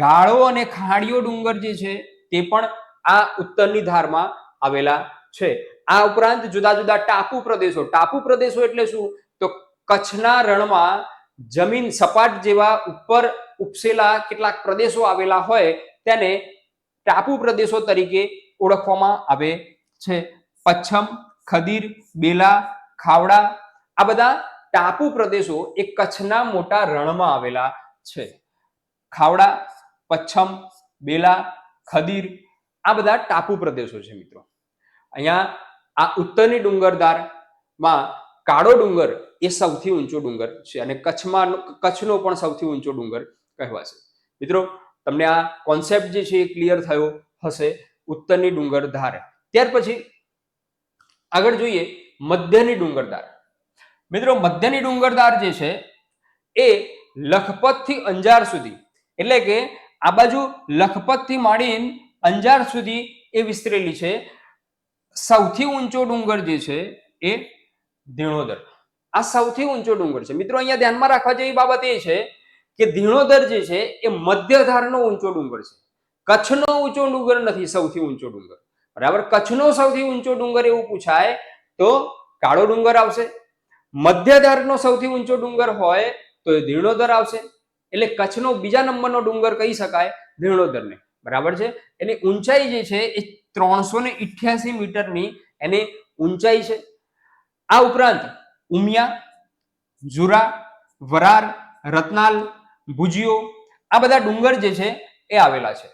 ગાળો અને ખાડીઓ ડુંગર જે છે તે પણ આ ઉત્તરની ધારમાં આવેલા છે. આ ઉપરાંત જુદા જુદા ટાપુ પ્રદેશો એટલે શું? તો કચ્છના રણમાં જમીન સપાટ જેવા ઉપર ઉપસેલા કેટલાક પ્રદેશો આવેલા હોય તેને ટાપુ પ્રદેશો તરીકે ઓળખવામાં આવે છે. પચ્છમ, ખદીર, બેલા, ખાવડા આ બધા ટાપુ પ્રદેશો એ કચ્છના મોટા રણમાં આવેલા છે. ખાવડા, પચ્છમ, બેલા, ખદીર આ બધા ટાપુ પ્રદેશો છે મિત્રો. અહીંયા આ ઉત્તરની ડુંગરધારમાં કાળો ડુંગર એ સૌથી ઊંચો ડુંગર છે અને કચ્છનો પણ સૌથી ઊંચો ડુંગર કહેવાશે. મિત્રો તમને આ કોન્સેપ્ટ જે છે એ ક્લિયર થયો હશે ઉત્તરની ડુંગરધાર. ત્યાર પછી આગળ જોઈએ મધ્યની ડુંગરધાર. મિત્રો મધ્યની ડુંગરધાર જે છે એ લખપત થી અંજાર સુધી એટલે કે આ બાજુ લખપત થી માંડીને અંજાર સુધી એ વિસ્તરેલી છે. સૌથી ઊંચો ડુંગર જે છે એ ધીણોધર. આ સૌથી ઊંચો ડુંગર છે મિત્રો. અહીંયા ધ્યાનમાં રાખવા જેવી બાબત એ છે કે ધીણોધર જે છે એ મધ્યધારનો ઊંચો ડુંગર છે. કચ્છનો ઊંચો ડુંગર નથી સૌથી ઊંચો ડુંગર. બરાબર, કચ્છનો સૌથી ઊંચો ડુંગર એવું પૂછાય તો કાળો ડુંગર આવશે. મધ્યધારનો સૌથી ઊંચો ડુંગર હોય તો એ ધીણોધર આવશે. એટલે કચ્છનો બીજા નંબરનો ડુંગર કહી શકાય ધીણોધરને. બરાબર છે. એની ઊંચાઈ જે છે એ 388 મીટરની એની ઊંચાઈ છે. આ ઉપરાંત ઉમિયા, ઝુરા, વરાર, રતનાલ, ભુજિયો આ બધા ડુંગર જે છે એ આવેલા છે.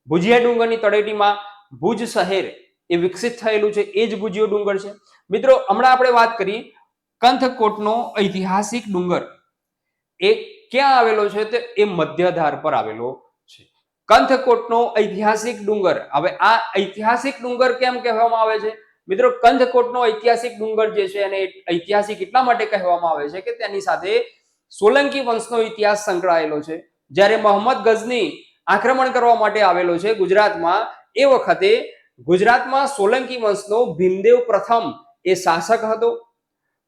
ભુજિયા ડુંગરની તળેટીમાં ભુજ શહેર એ વિકસિત થયેલું છે, એ જ ભુજિયો ડુંગર છે. મિત્રો હમણાં આપણે વાત કરી કંથકોટનો ઐતિહાસિક ડુંગર એ ક્યાં આવેલો છે? તો એ મધ્યધાર પર આવેલો છે. કંથકોટનો ઐતિહાસિક ડુંગર. હવે આ ઐતિહાસિક ડુંગર કેમ કહેવામાં આવે છે? મિત્રો કંથકોટનો ઐતિહાસિક ડુંગર જે છે એને ઐતિહાસિક એટલા માટે કહેવામાં આવે છે કે તેની સાથે સોલંકી વંશનો ઇતિહાસ સંકળાયેલો છે. જ્યારે મોહમ્મદ ગઝની આક્રમણ કરવા માટે આવેલો છે ગુજરાતમાં, એ વખતે ગુજરાતમાં સોલંકી વંશનો ભીમદેવ પ્રથમ એ શાસક હતો.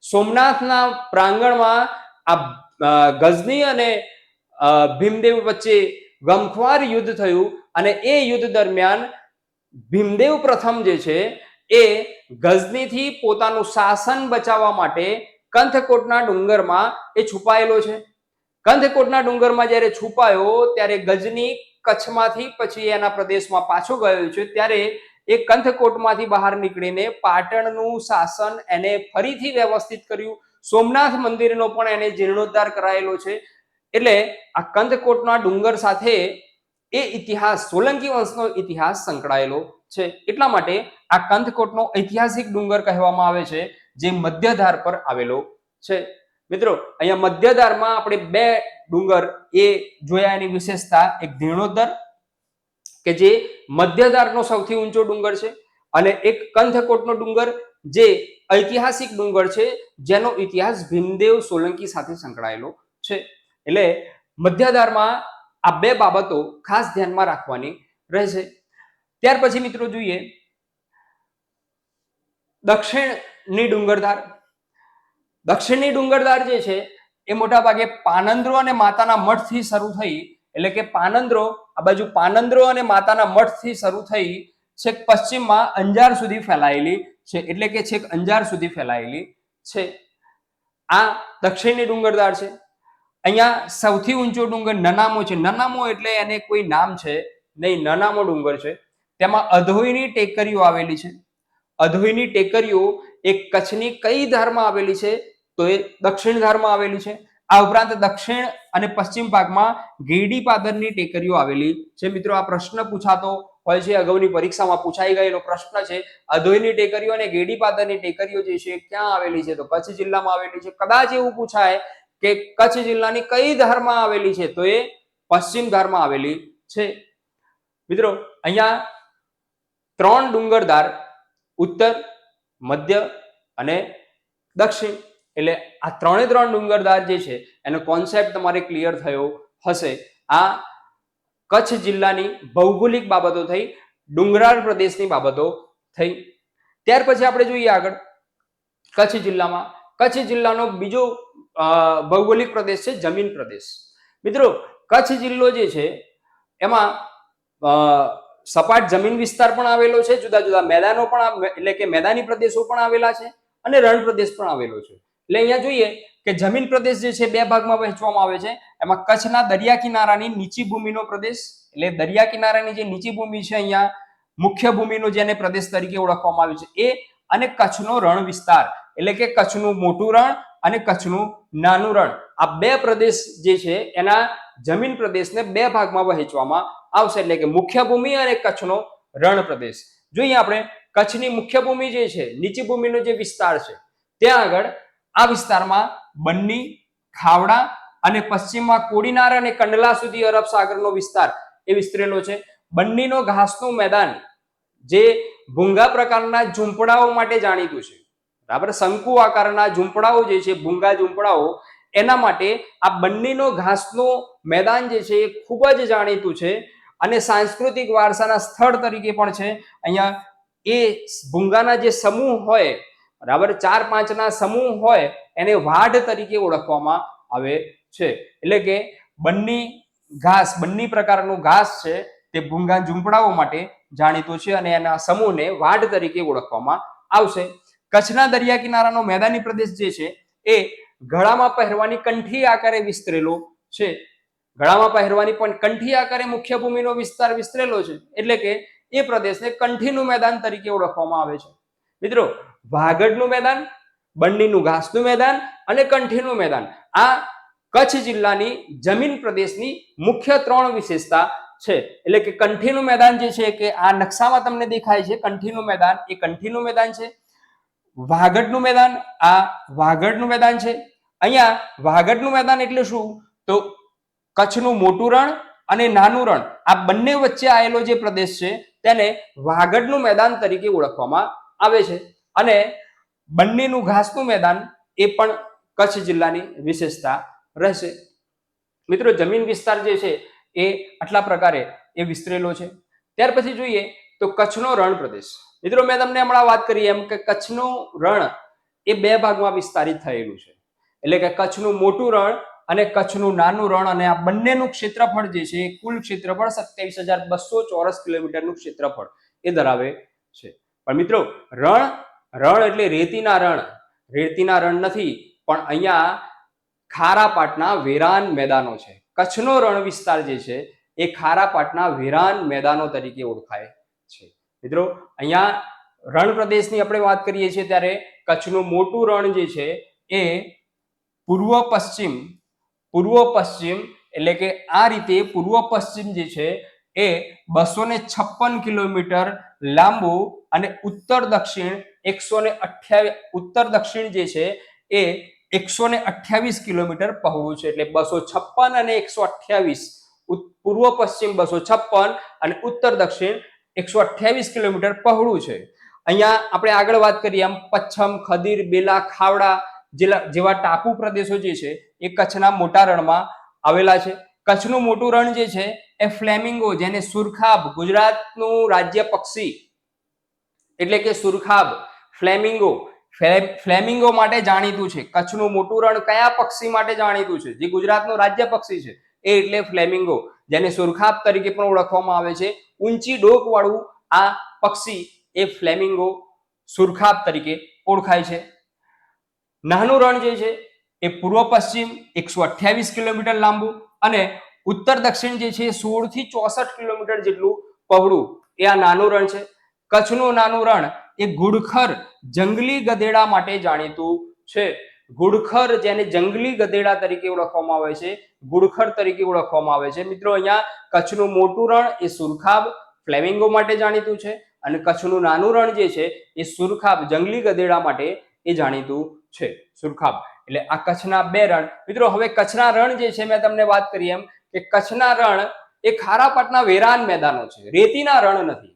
સોમનાથના પ્રાંગણમાં આ ગઝની અને ભીમદેવ વચ્ચે ગમખ્વાર યુદ્ધ થયું અને એ યુદ્ધ દરમિયાન ભીમદેવ પ્રથમ જે છે એ ગઝનીથી પોતાનું શાસન બચાવવા માટે કંથકોટના ડુંગરમાં એ છુપાયેલો છે. કંથકોટના ડુંગરમાં જ્યારે છુપાયો ત્યારે ગઝની કચ્છમાંથી પછી એના પ્રદેશમાં પાછો ગયો છે. ત્યારે એ કંથકોટમાંથી બહાર નીકળીને પાટણનું શાસન એને ફરીથી વ્યવસ્થિત કર્યું. સોમનાથ મંદિરનો પણ એને જીર્ણોદ્ધાર કરાયેલો છે. એટલે આ કંથકોટના ડુંગર સાથે એ ઇતિહાસ સોલંકી વંશનો ઇતિહાસ સંકળાયેલો છે. એટલા માટે આ કંથકોટનો ઐતિહાસિક ડુંગર કહેવામાં આવે છે, જે મધ્યધાર પર આવેલો છે. મિત્રો અહીંયા મધ્યધારમાં આપણે બે ડુંગર એ જોયા. એની વિશેષતા એક ધીણોધર કે જે મધ્યધારનો સૌથી ઊંચો ડુંગર છે અને એક કંથકોટનો ડુંગર જે ઐતિહાસિક ડુંગર છે જેનો ઇતિહાસ ભીમદેવ સોલંકી સાથે સંકળાયેલો છે. એટલે મધ્યધારમાં આ બે બાબતો ખાસ ધ્યાનમાં રાખવાની રહેશે. ત્યાર પછી મિત્રો જોઈએ દક્ષિણની ડુંગરધાર. દક્ષિણની ડુંગરધાર જે છે એ મોટા ભાગે પાનંદ્રો અને માતાના મઠથી શરૂ થઈ, એટલે કે પાનંદ્રો આ બાજુ પાનંદ્રો અને માતાના મઠથી શરૂ થઈ છેક પશ્ચિમમાં અંજાર સુધી ફેલાયેલી છે. એટલે કે છેક અંજાર સુધી ફેલાયેલી છે. આ દક્ષિણની ડુંગરધાર છે. અહીંયા સૌથી ઊંચો ડુંગર નનામો છે. નનામો એટલે એને કોઈ નામ છે નહીં, નનામો ડુંગર છે. તેમાં અધોઈની ટેકરીઓ આવેલી છે. અધોઈની ટેકરીઓ એ કચ્છની કઈ ધારમાં આવેલી છે? તો એ દક્ષિણ ધારમાં આવેલી છે. આ ઉપરાંત દક્ષિણ અને પશ્ચિમ ભાગમાં ગેડી પાદરની ટેકરીઓ આવેલી છે. મિત્રો આ પ્રશ્ન પૂછાતો હોય છે, અગાઉની પરીક્ષામાં પૂછાઈ ગયેલો પ્રશ્ન છે. અધોઈની ટેકરીઓ અને ગેડી પાદરની ટેકરીઓ જે છે ક્યાં આવેલી છે? તો કચ્છ જિલ્લામાં આવેલી છે. કદાચ એવું પૂછાય કે કચ્છ જિલ્લાની કઈ ધારમાં આવેલી છે? તો એ પશ્ચિમ ધારમાં આવેલી છે. મિત્રો અહીંયા ત્રણ ડુંગરધાર ઉત્તર, મધ્ય અને દક્ષિણ, એટલે આ ત્રણે ત્રણ ડુંગરધાર જે છે એનો કોન્સેપ્ટ તમારે ક્લિયર થયો હશે. આ કચ્છ જિલ્લાની ભૌગોલિક બાબતો થઈ, ડુંગરાળ પ્રદેશની બાબતો થઈ. ત્યાર પછી આપણે જોઈએ આગળ કચ્છ જિલ્લામાં. કચ્છ જિલ્લાનો બીજો ભૌગોલિક પ્રદેશ છે જમીન પ્રદેશ. મિત્રો કચ્છ જિલ્લો જે છે એમાં સપાટ જમીન વિસ્તાર પણ આવેલો છે, જુદા જુદા મેદાનો પણ એટલે કે મેદાની પ્રદેશો પણ આવેલા છે અને રણ પ્રદેશ પણ આવેલો છે. એટલે અહીંયા જોઈએ કે જમીન પ્રદેશ જે છે બે ભાગમાં વહેંચવામાં આવે છે. એમાં કચ્છના દરિયા કિનારાની નીચી ભૂમિનો પ્રદેશ, એટલે દરિયા કિનારાની જે નીચી ભૂમિ છે અહીંયા મુખ્ય ભૂમિનો જેને પ્રદેશ તરીકે ઓળખવામાં આવે છે એ, અને કચ્છનો રણ વિસ્તાર એટલે કે કચ્છનું મોટું રણ અને કચ્છનું નાનું રણ, આ બે પ્રદેશ જે છે એના જમીન પ્રદેશને બે ભાગમાં વહેંચવામાં આવશે, એટલે કે મુખ્ય ભૂમિ અને કચ્છનો રણ પ્રદેશ. જોઈએ આપણે કચ્છની મુખ્ય ભૂમિ જે છે, નીચી ભૂમિનો જે વિસ્તાર છે, ત્યાં આગળ આ વિસ્તારમાં બન્ની, ખાવડા અને પશ્ચિમમાં કોડીનાર અને કંડલા સુધી અરબ સાગરનો વિસ્તાર એ વિસ્તરેલો છે. બન્નીનો ઘાસનું મેદાન જે ભૂંગા પ્રકારના ઝૂંપડાઓ માટે જાણીતું છે, બરાબર, શંકુ આકારના ઝૂંપડાઓ જે છે ભૂંગા ઝૂંપડાઓ, એના માટે આ બન્નીનો ઘાસનું મેદાન જે છે એ ખૂબ જ જાણીતું છે અને સાંસ્કૃતિક વારસાના સ્થળ તરીકે પણ છે. અહીંયા એ ભૂંગાના જે સમૂહ હોય, બરાબર, 4-5 ના સમૂહ હોય એને વાઢ તરીકે ઓળખવામાં આવે છે. એટલે કે બન્ની પ્રકારનું ઘાસ છે તે ભૂંગા ઝૂંપડાઓ માટે જાણીતું છે અને એના સમૂહને વાઢ તરીકે ઓળખવામાં આવશે. કચ્છના દરિયા કિનારાનો મેદાની પ્રદેશ જે છે એ ગળામાં પહેરવાની કંઠી આકારે વિસ્તરેલો છે. ગળામાં પહેરવાની પણ કંઠી આકારે મુખ્ય ભૂમિનો વિસ્તાર વિસ્તરેલો છે, એટલે કે એ પ્રદેશને કંઠીનું મેદાન તરીકે ઓળખવામાં આવે છે. મિત્રો વાગડનું મેદાન, બન્નીનું ઘાસનું મેદાન અને કંઠીનું મેદાન, આ કચ્છ જિલ્લાની જમીન પ્રદેશની મુખ્ય 3 વિશેષતા છે. એટલે કે કંઠીનું મેદાન જે છે કે આ નકશામાં તમને દેખાય છે, કંઠીનું મેદાન એ કંઠીનું મેદાન છે. વાગડનું મેદાન આ વાગડનું મેદાન છે. અહીંયા વાગડનું મેદાન એટલે શું, તો કચ્છનું મોટું રણ અને નાનું રણ આ બંને વચ્ચે આવેલો જે પ્રદેશ છે તેને વાગડનું મેદાન તરીકે ઓળખવામાં આવે છે. અને બન્નીનું ઘાસનું મેદાન એ પણ કચ્છ જિલ્લાની વિશેષતા રહેશે. મિત્રો જમીન વિસ્તાર જે છે એ આટલા પ્રકારે એ વિસ્તરેલો છે. ત્યાર પછી જોઈએ તો કચ્છનો રણ પ્રદેશ. મિત્રો મેં તમને હમણાં વાત કરી એમ કે કચ્છનું રણ એ બે ભાગમાં વિસ્તારિત થયેલું છે, એટલે કે કચ્છનું મોટું રણ અને કચ્છનું નાનું રણ, અને આ બંનેનું ક્ષેત્રફળ જે છે કુલ ક્ષેત્રફળ 27,200 ચોરસ કિલોમીટરનું ક્ષેત્રફળ એ ધરાવે છે. પણ મિત્રો રણ એટલે રેતીના રણ નથી, પણ અહીંયા ખારાપાટના વેરાન મેદાનો છે. કચ્છનો રણ વિસ્તાર જે છે એ ખારાપાટના વેરાન મેદાનો તરીકે ઓળખાય છે. મિત્રો અહીંયા રણ પ્રદેશની આપણે વાત કરીએ છીએ ત્યારે કચ્છનું મોટું રણ જે છે એ પૂર્વ પશ્ચિમ એટલે કે આ રીતે પૂર્વ પશ્ચિમ જે છે એ 256 કિલોમીટર લાંબુ અને ઉત્તર દક્ષિણ જે છે એ 128 કિલોમીટર પહોળું છે. એટલે 256 અને 128, પૂર્વ પશ્ચિમ 256 અને ઉત્તર દક્ષિણ 128 કિલોમીટર પહોળું છે. અહીંયા આપણે આગળ વાત કરીએ એમ પચ્છમ, ખદીર, બેલા, ખાવડા જેવા ટાપુ પ્રદેશો જે છે એ કચ્છના મોટા રણમાં આવેલા છે. કચ્છનું મોટું રણ જે છે એ ફ્લેમિંગો, જેને સુરખાબ, ગુજરાતનું રાજ્ય પક્ષી એટલે કે સુરખાબ, ફ્લેમિંગો માટે જાણીતું છે. કચ્છનું મોટું રણ કયા પક્ષી માટે જાણીતું છે, જે ગુજરાતનું રાજ્ય પક્ષી છે એ એટલે ફ્લેમિંગો, જેને સુરખાબ તરીકે પણ ઓળખવામાં આવે છે. ઊંચી ડોક વાળું આ પક્ષી એ ફ્લેમિંગો સુરખાબ તરીકે ઓળખાય છે. નાનું રણ જે છે એ પૂર્વ પશ્ચિમ 128 કિલોમીટર લાંબુ અને ઉત્તર દક્ષિણ જે છે 16 થી 64 કિલોમીટર જેટલું પહોળું એ આ નાનું રણ છે. કચ્છનું નાનું રણ એ ગુડખર જંગલી ગધેડા માટે જાણીતું છે. ગુડખર, જેને જંગલી ગધેડા તરીકે ઓળખવામાં આવે છે, ગુડખર તરીકે ઓળખવામાં આવે છે. મિત્રો અહીંયા કચ્છનું મોટું રણ એ સુરખાબ, ફ્લેમિંગો માટે જાણીતું છે, અને કચ્છનું નાનું રણ જે છે એ સુરખાબ, જંગલી ગધેડા માટે એ જાણીતું છે. સુરખાબ એટલે આ કચ્છના બે રણ. મિત્રો હવે કચ્છના રણ જે છે મેં તમને વાત કરી એમ કે કચ્છના રણ એ ખારાપાટના વેરાન મેદાનો છે, રેતીના રણ નથી.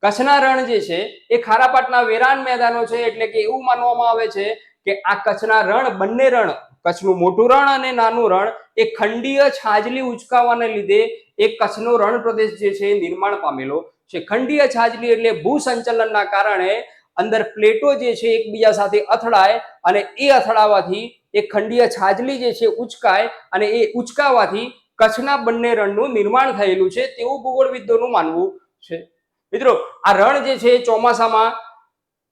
કચ્છના રણ જે છે એ ખારાપાટના વેરાન મેદાનો છે. એટલે કે એવું માનવામાં આવે છે કે આ કચ્છના રણ, બંને રણ, કચ્છનું મોટું રણ અને નાનું રણ એ ખંડીય છાજલી ઉચકાવાને લીધે એ કચ્છનો રણ પ્રદેશ જે છે નિર્માણ પામેલો છે. ખંડીય છાજલી એટલે ભૂસંચલનના કારણે અંદર પ્લેટો જે છે એકબીજા સાથે અથડાય અને એ અથડાવાથી એ ખંડીય છાજલી જે છે ઉચકાય અને એ ઉચકાવાથી કચ્છના બંને રણનું નિર્માણ થયેલું છે તેવું ભૂગોળવિદોનું માનવું છે. મિત્રો આ રણ જે છે ચોમાસામાં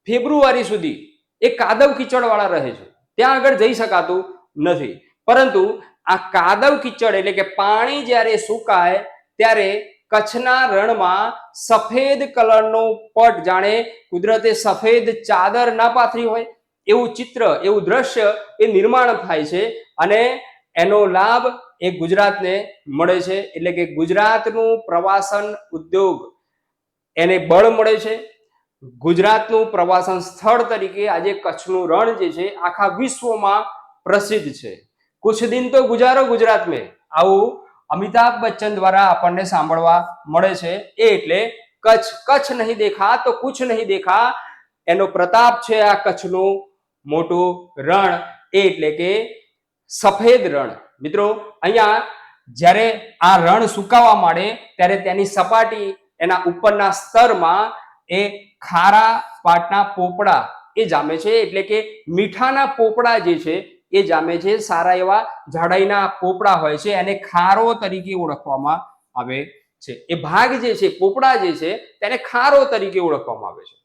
ફેબ્રુઆરી સુધી એ કાદવ કીચડ વાળા રહે છે, ત્યાં આગળ જઈ શકાતું નથી. પરંતુ આ કાદવ કીચડ એટલે કે પાણી જ્યારે સુકાય ત્યારે કચ્છના રણમાં સફેદ કલરનો પટ, જાણે કુદરતે સફેદ ચાદર ના પાથરી હોય એવું ચિત્ર, એવું દ્રશ્ય એ નિર્માણ થાય છે અને એનો લાભ એ ગુજરાતને મળે છે. એટલે કે ગુજરાતનું પ્રવાસન ઉદ્યોગ એને બળ મળે છે. ગુજરાતનું પ્રવાસન સ્થળ તરીકે આજે કચ્છનું રણ જે છે આખા વિશ્વમાં પ્રસિદ્ધ છે. કુછ દિન તો ગુજારો ગુજરાત મેં, આવું અમિતાભ બચ્ચન દ્વારા આપણને સાંભળવા મળે છે. એ એટલે કચ્છ, કચ્છ નહીં દેખા તો કુછ નહીં દેખા, એનો પ્રતાપ છે આ કચ્છનું મોટું રણ, એ એટલે કે સફેદ રણ. મિત્રો અહીંયા જ્યારે આ રણ સુકાવા માંડે ત્યારે તેની સપાટી, એના ઉપરના સ્તરમાં એ ખારા પાટના પોપડા એ જામે છે, એટલે કે મીઠાના પોપડા જે છે એ જામે છે. સારા એવા જાડાઈના પોપડા હોય છે, એને ખારો તરીકે ઓળખવામાં આવે છે. એ ભાગ જે છે, પોપડા જે છે, તેને ખારો તરીકે ઓળખવામાં આવે છે.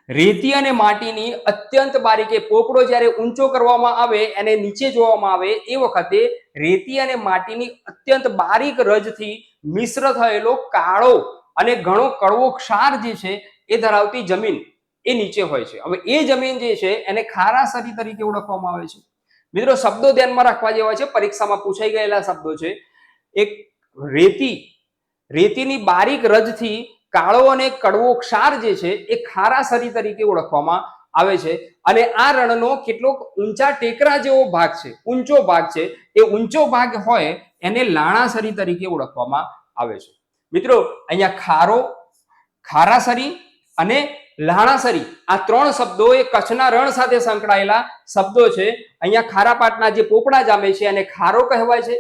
રેતી અને માટીની અત્યંત બારીકે પોપડો જ્યારે ઊંચો કરવામાં આવે, એને નીચે જોવામાં આવે એ વખતે રેતી અને માટીની અત્યંત બારીક રજથી મિશ્ર થયેલો કાળો અને ઘણો કડવો ક્ષાર જે છે એ ધરાવતી જમીન એ નીચે હોય છે. હવે એ જમીન જે છે એને ખારાસરી તરીકે ઓળખવામાં આવે છે. મિત્રો શબ્દો ધ્યાનમાં રાખવા જેવા છે, પરીક્ષામાં પૂછાઈ ગયેલા શબ્દો છે. એક રેતીની બારીક રજથી કાળો અને કડવો ક્ષાર જે છે એ ખારાસરી તરીકે ઓળખવામાં આવે છે. અને આ રણનો કેટલોક ઊંચા ટેકરા જેવો ભાગ છે, ઊંચો ભાગ છે, એ ઊંચો ભાગ હોય એને લાણાસરી તરીકે ઓળખવામાં આવે છે. મિત્રો અહીંયા ખારો, ખારાસરી અને લાણાસરી આ ત્રણ શબ્દો એ કચ્છના રણ સાથે સંકળાયેલા શબ્દો છે. અહીંયા ખારા પાટના જે પોપડા જામે છે એને ખારો કહેવાય છે.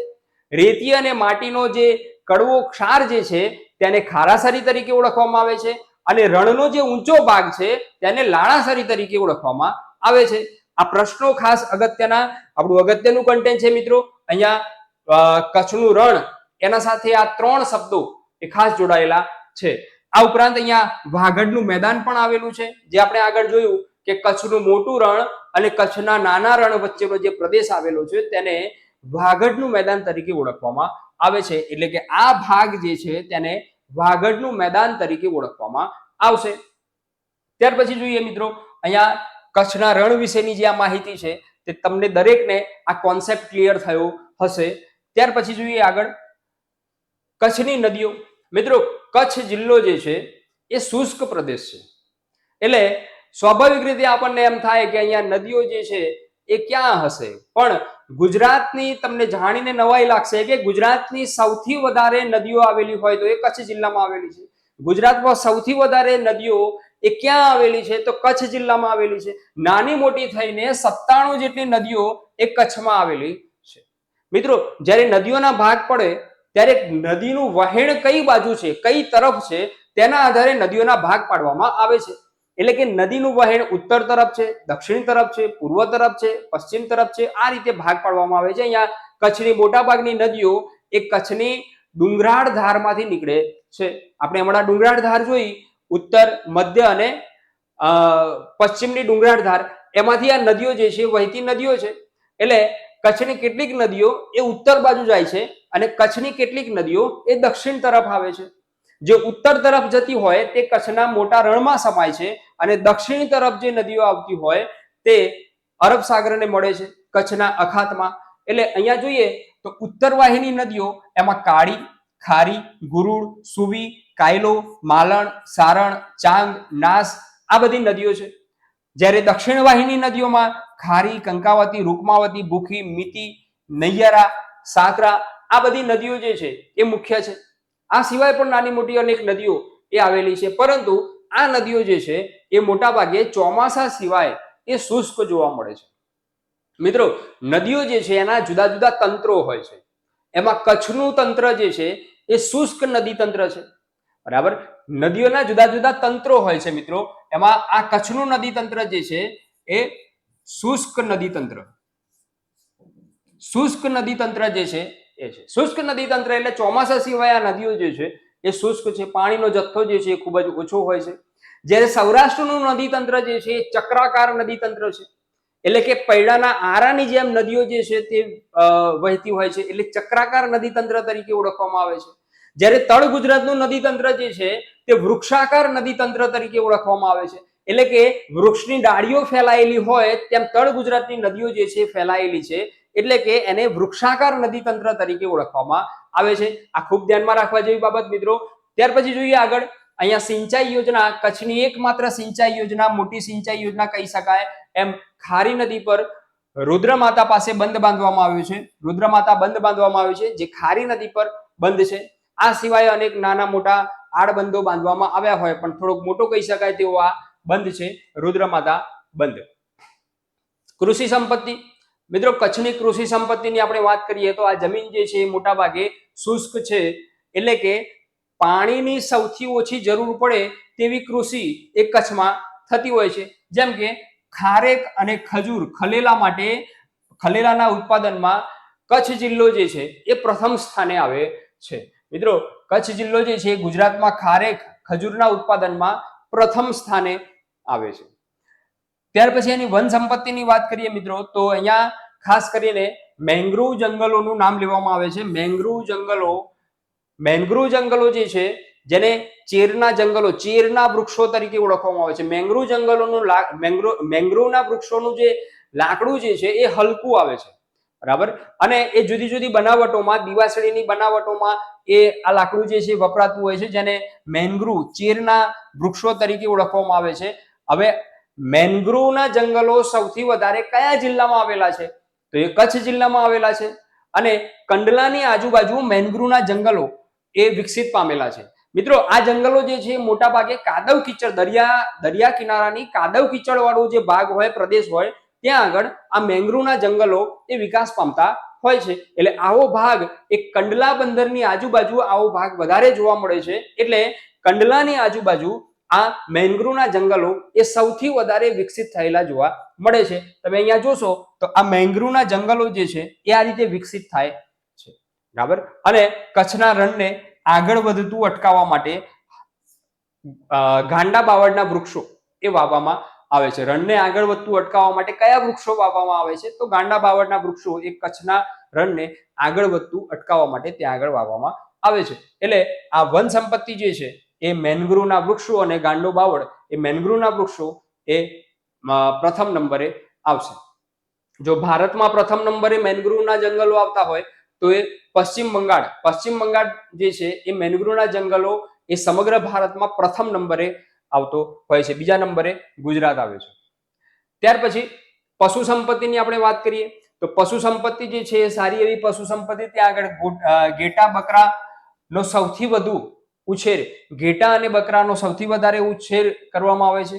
રેતી અને માટીનો જે કડવો ક્ષાર જે છે તેને ખારાસરી તરીકે ઓળખવામાં આવે છે. અને રણનો જે ઊંચો ભાગ છે તેને લાણાસરી તરીકે ઓળખવામાં આવે છે. આ પ્રશ્નો ખાસ અગત્યના, આપણું અગત્યનું કન્ટેન્ટ છે મિત્રો. અહીંયા કચ્છનું રણ એના સાથે આ ત્રણ શબ્દો એ ખાસ જોડાયેલા છે. આ ઉપરાંત અહીંયા વાગડનું મેદાન પણ આવેલું છે, જે આપણે આગળ જોયું કે કચ્છનું મોટું રણ અને કચ્છના નાના રણ વચ્ચેનો જે પ્રદેશ આવેલો છે તેને વાગડનું મેદાન તરીકે ઓળખવામાં આવે છે. એટલે કે આ ભાગ જે છે તેને વાગડનું મેદાન તરીકે ઓળખવામાં આવશે. ત્યાર પછી જોઈએ મિત્રો, અહીંયા કચ્છના રણ વિશેની જે આ માહિતી છે તે તમને દરેકને આ કોન્સેપ્ટ ક્લિયર થયો હશે. ત્યાર પછી જોઈએ આગળ કચ્છની નદીઓ. મિત્રો કચ્છ જિલ્લો જે છે એ શુષ્ક પ્રદેશ છે, એટલે સ્વાભાવિક રીતે આપણને એમ થાય કે અહીંયા નદીઓ જે છે એ ક્યાં હશે. પણ ગુજરાતની તમને જાણીને નવાઈ લાગશે કે ગુજરાતની સૌથી વધારે નદીઓ આવેલી હોય તો એ કચ્છ જિલ્લામાં આવેલી છે. ગુજરાતમાં સૌથી વધારે નદીઓ એ ક્યાં આવેલી છે તો કચ્છ જિલ્લામાં આવેલી છે. નાની મોટી થઈને 97 જેટલી નદીઓ એ કચ્છમાં આવેલી છે. મિત્રો જ્યારે નદીઓના ભાગ પડે ત્યારે નદીનું વહેણ કઈ બાજુ છે, કઈ તરફ છે, તેના આધારે નદીઓના ભાગ પાડવામાં આવે છે. એટલે કે નદીનું વહેણ ઉત્તર તરફ છે, દક્ષિણ તરફ છે, પૂર્વ તરફ છે, પશ્ચિમ તરફ છે, આ રીતે ભાગ પાડવામાં આવે છે. અહીંયા કચ્છની મોટાભાગની નદીઓ એ કચ્છની ડુંગરાળ ધારમાંથી નીકળે છે. આપણે હમણાં ડુંગરાળ ધાર જોઈ, ઉત્તર, મધ્ય અને પશ્ચિમની ડુંગરાળ ધાર, એમાંથી આ નદીઓ જે છે વહેતી નદીઓ છે. એટલે કચ્છની કેટલીક નદીઓ એ ઉત્તર બાજુ જાય છે અને કચ્છની કેટલીક નદીઓ એ દક્ષિણ તરફ આવે છે. જે ઉત્તર તરફ જતી હોય તે કચ્છના મોટા રણમાં સમાય છે અને દક્ષિણ તરફ જે નદીઓ આવતી હોય તે અરબ સાગરને મળે છે, કચ્છના અખાતમાં. એટલે અહીંયા જોઈએ તો ઉત્તર વાહિની નદીઓ એમાં કાળી, ખારી, ગુરુડ, સુવી, કાયલો, માલણ, સારણ, ચાંગ, નાસ આ બધી નદીઓ છે. જ્યારે દક્ષિણ વાહિની નદીઓમાં ખારી, કંકાવતી, રૂકમાવતી, ભૂખી, મિતિ, નૈયરા, સાકરા આ બધી નદીઓ જે છે એ મુખ્ય છે. આ સિવાય પણ નાની મોટી અનેક નદીઓ એ આવેલી છે, પરંતુ આ નદીઓ જે છે એ મોટા ભાગે ચોમાસા સિવાય એ શુષ્ક જોવા મળે છે. મિત્રો નદીઓ જે છે એના જુદા જુદા તંત્રો હોય છે. એમાં કચ્છનું તંત્ર જે છે એ શુષ્ક નદી તંત્ર છે. બરાબર, નદીઓના જુદા જુદા તંત્રો હોય છે મિત્રો. એમાં આ કચ્છનું નદી તંત્ર જે છે એ શુષ્ક નદી તંત્ર, શુષ્ક નદી તંત્ર જે છે એ છે. શુષ્ક નદી તંત્ર એટલે ચોમાસા સિવાય આ નદીઓ જે છે એ શુષ્ક છે, પાણીનો જથ્થો જે છે એ ખૂબ જ ઓછો હોય છે. જ્યારે સૌરાષ્ટ્રનું નદી તંત્ર જે છે એ ચક્રાકાર નદી તંત્ર છે, એટલે કે પૈડાના આરાની જેમ નદીઓ જે છે તે વહેતી હોય છે, એટલે ચક્રાકાર નદી તંત્ર તરીકે ઓળખવામાં આવે છે. જ્યારે તળ ગુજરાતનું નદી તંત્ર જે છે તે વૃક્ષાકાર નદી તંત્ર તરીકે ઓળખવામાં આવે છે, એટલે કે વૃક્ષની ડાળીઓ ફેલાયેલી હોય તેમ તળ ગુજરાતની નદીઓ જે છે ફેલાયેલી છે, એટલે કે એને વૃક્ષાકાર નદી તંત્ર તરીકે ઓળખવામાં આવે છે. આ ખૂબ ધ્યાનમાં રાખવા જેવી બાબત મિત્રો. ત્યાર પછી જોઈએ આગળ. અહીંયા સિંચાઈ યોજના, કચ્છની એકમાત્ર સિંચાઈ યોજના, મોટી સિંચાઈ યોજના કહી શકાય એમ, ખારી નદી પર રુદ્રમાતા પાસે બંધ બાંધવામાં આવ્યું છે. રુદ્રમાતા બંધ બાંધવામાં આવ્યું છે, જે ખારી નદી પર બંધ છે. આ સિવાય અનેક નાના મોટા આડબંધો બાંધવામાં આવ્યા હોય, પણ થોડોક મોટો કહી શકાય તેવો આ બંધ છે, રુદ્રમાતા બંધ. કૃષિ સંપત્તિ મિત્રો, કચ્છની કૃષિ સંપત્તિની આપણે વાત કરીએ તો આ જમીન જે છે એ મોટા ભાગે શુષ્ક છે, એટલે કે પાણીની સૌથી ઓછી જરૂર પડે તેવી કૃષિ એ કચ્છમાં થતી હોય છે. જેમ કે ખારેક અને ખજૂર, ખલેલા માટે, ખલેલાના ઉત્પાદનમાં કચ્છ જિલ્લો જે છે એ પ્રથમ સ્થાને આવે છે. મિત્રો કચ્છ જિલ્લો જે છે ગુજરાતમાં ખારેક ખજૂરના ઉત્પાદનમાં પ્રથમ સ્થાને આવે છે. ત્યાર પછી એની વન સંપત્તિની વાત કરીએ મિત્રો, તો અહીંયા ખાસ કરીને મેંગ્રોવ જંગલોનું નામ લેવામાં આવે છે. મેંગ્રોવ જંગલો જે છે, જેને ચેરના જંગલો, ચેરના વૃક્ષો તરીકે ઓળખવામાં આવે છે. મેંગ્રોવ જંગલોનું મેંગ્રોવના વૃક્ષોનું જે લાકડું જે છે એ હલકું આવે છે, બરાબર, અને એ જુદી જુદી બનાવટોમાં, દીવાસળીની બનાવટોમાં એ આ લાકડું જે છે વપરાતું હોય છે, જેને મેંગ્રોવ, ચેરના વૃક્ષો તરીકે ઓળખવામાં આવે છે. હવે મેંગ્રોવના જંગલો સૌથી વધારે કયા જિલ્લામાં આવેલા છે? તો એ કચ્છ જિલ્લામાં આવેલા છે. અને કંડલાની આજુબાજુ મેંગ્રોવના જંગલો એ વિકસિત પામેલા છે. મિત્રો આ જંગલો જે છે મોટા ભાગે કાદવ કીચડ, દરિયા કિનારાની કાદવ કીચડ વાળો જે ભાગ હોય, પ્રદેશ હોય, ત્યાં આગળ આ મેંગ્રોવના જંગલો એ વિકાસ પામતા હોય છે. એટલે આવો ભાગ એ કંડલા બંદરની આજુબાજુ આવો ભાગ વધારે જોવા મળે છે. એટલે કંડલાની આજુબાજુ આ મેંગ્રોવના જંગલો એ સૌથી વધારે વિકસિત થયેલા જોવા મળે છે. તમે અહીંયા જોશો તો આ મેંગ્રોવના જંગલો જે છે એ આ રીતે વિકસિત થાય છે, બરાબર. અને કચ્છના રણને આગળ વધતું અટકાવવા માટે ગાંડા બાવળના વૃક્ષો એ વાવવામાં આવે છે. રણને આગળ વધતું અટકાવવા માટે કયા વૃક્ષો વાવવામાં આવે છે? તો ગાંડા બાવળના વૃક્ષો એ કચ્છના રણને આગળ વધતું અટકાવવા માટે ત્યાં આગળ વાવવામાં આવે છે. એટલે આ વન સંપત્તિ જે છે એ મેંગ્રોવના વૃક્ષો અને ગાંડો બાવળ એ મેંગ્રોવના વૃક્ષો એ પ્રથમ નંબરે આવશે. જો ભારતમાં પ્રથમ નંબરે મેંગ્રોવના જંગલો આવતા હોય તો એ પશ્ચિમ બંગાળ જે છે એ મેંગ્રોવના જંગલો એ સમગ્ર ભારતમાં પ્રથમ નંબરે આવતો હોય છે. બીજા નંબરે ગુજરાત આવે છે. ત્યાર પછી પશુ સંપત્તિની આપણે વાત કરીએ તો પશુ સંપત્તિ જે છે એ સારી એવી પશુ સંપત્તિ, ત્યાં આગળ ઘેટા બકરાનો સૌથી વધુ ઉછેર, ઘેટા અને બકરાનો સૌથી વધારે ઉછેર કરવામાં આવે છે.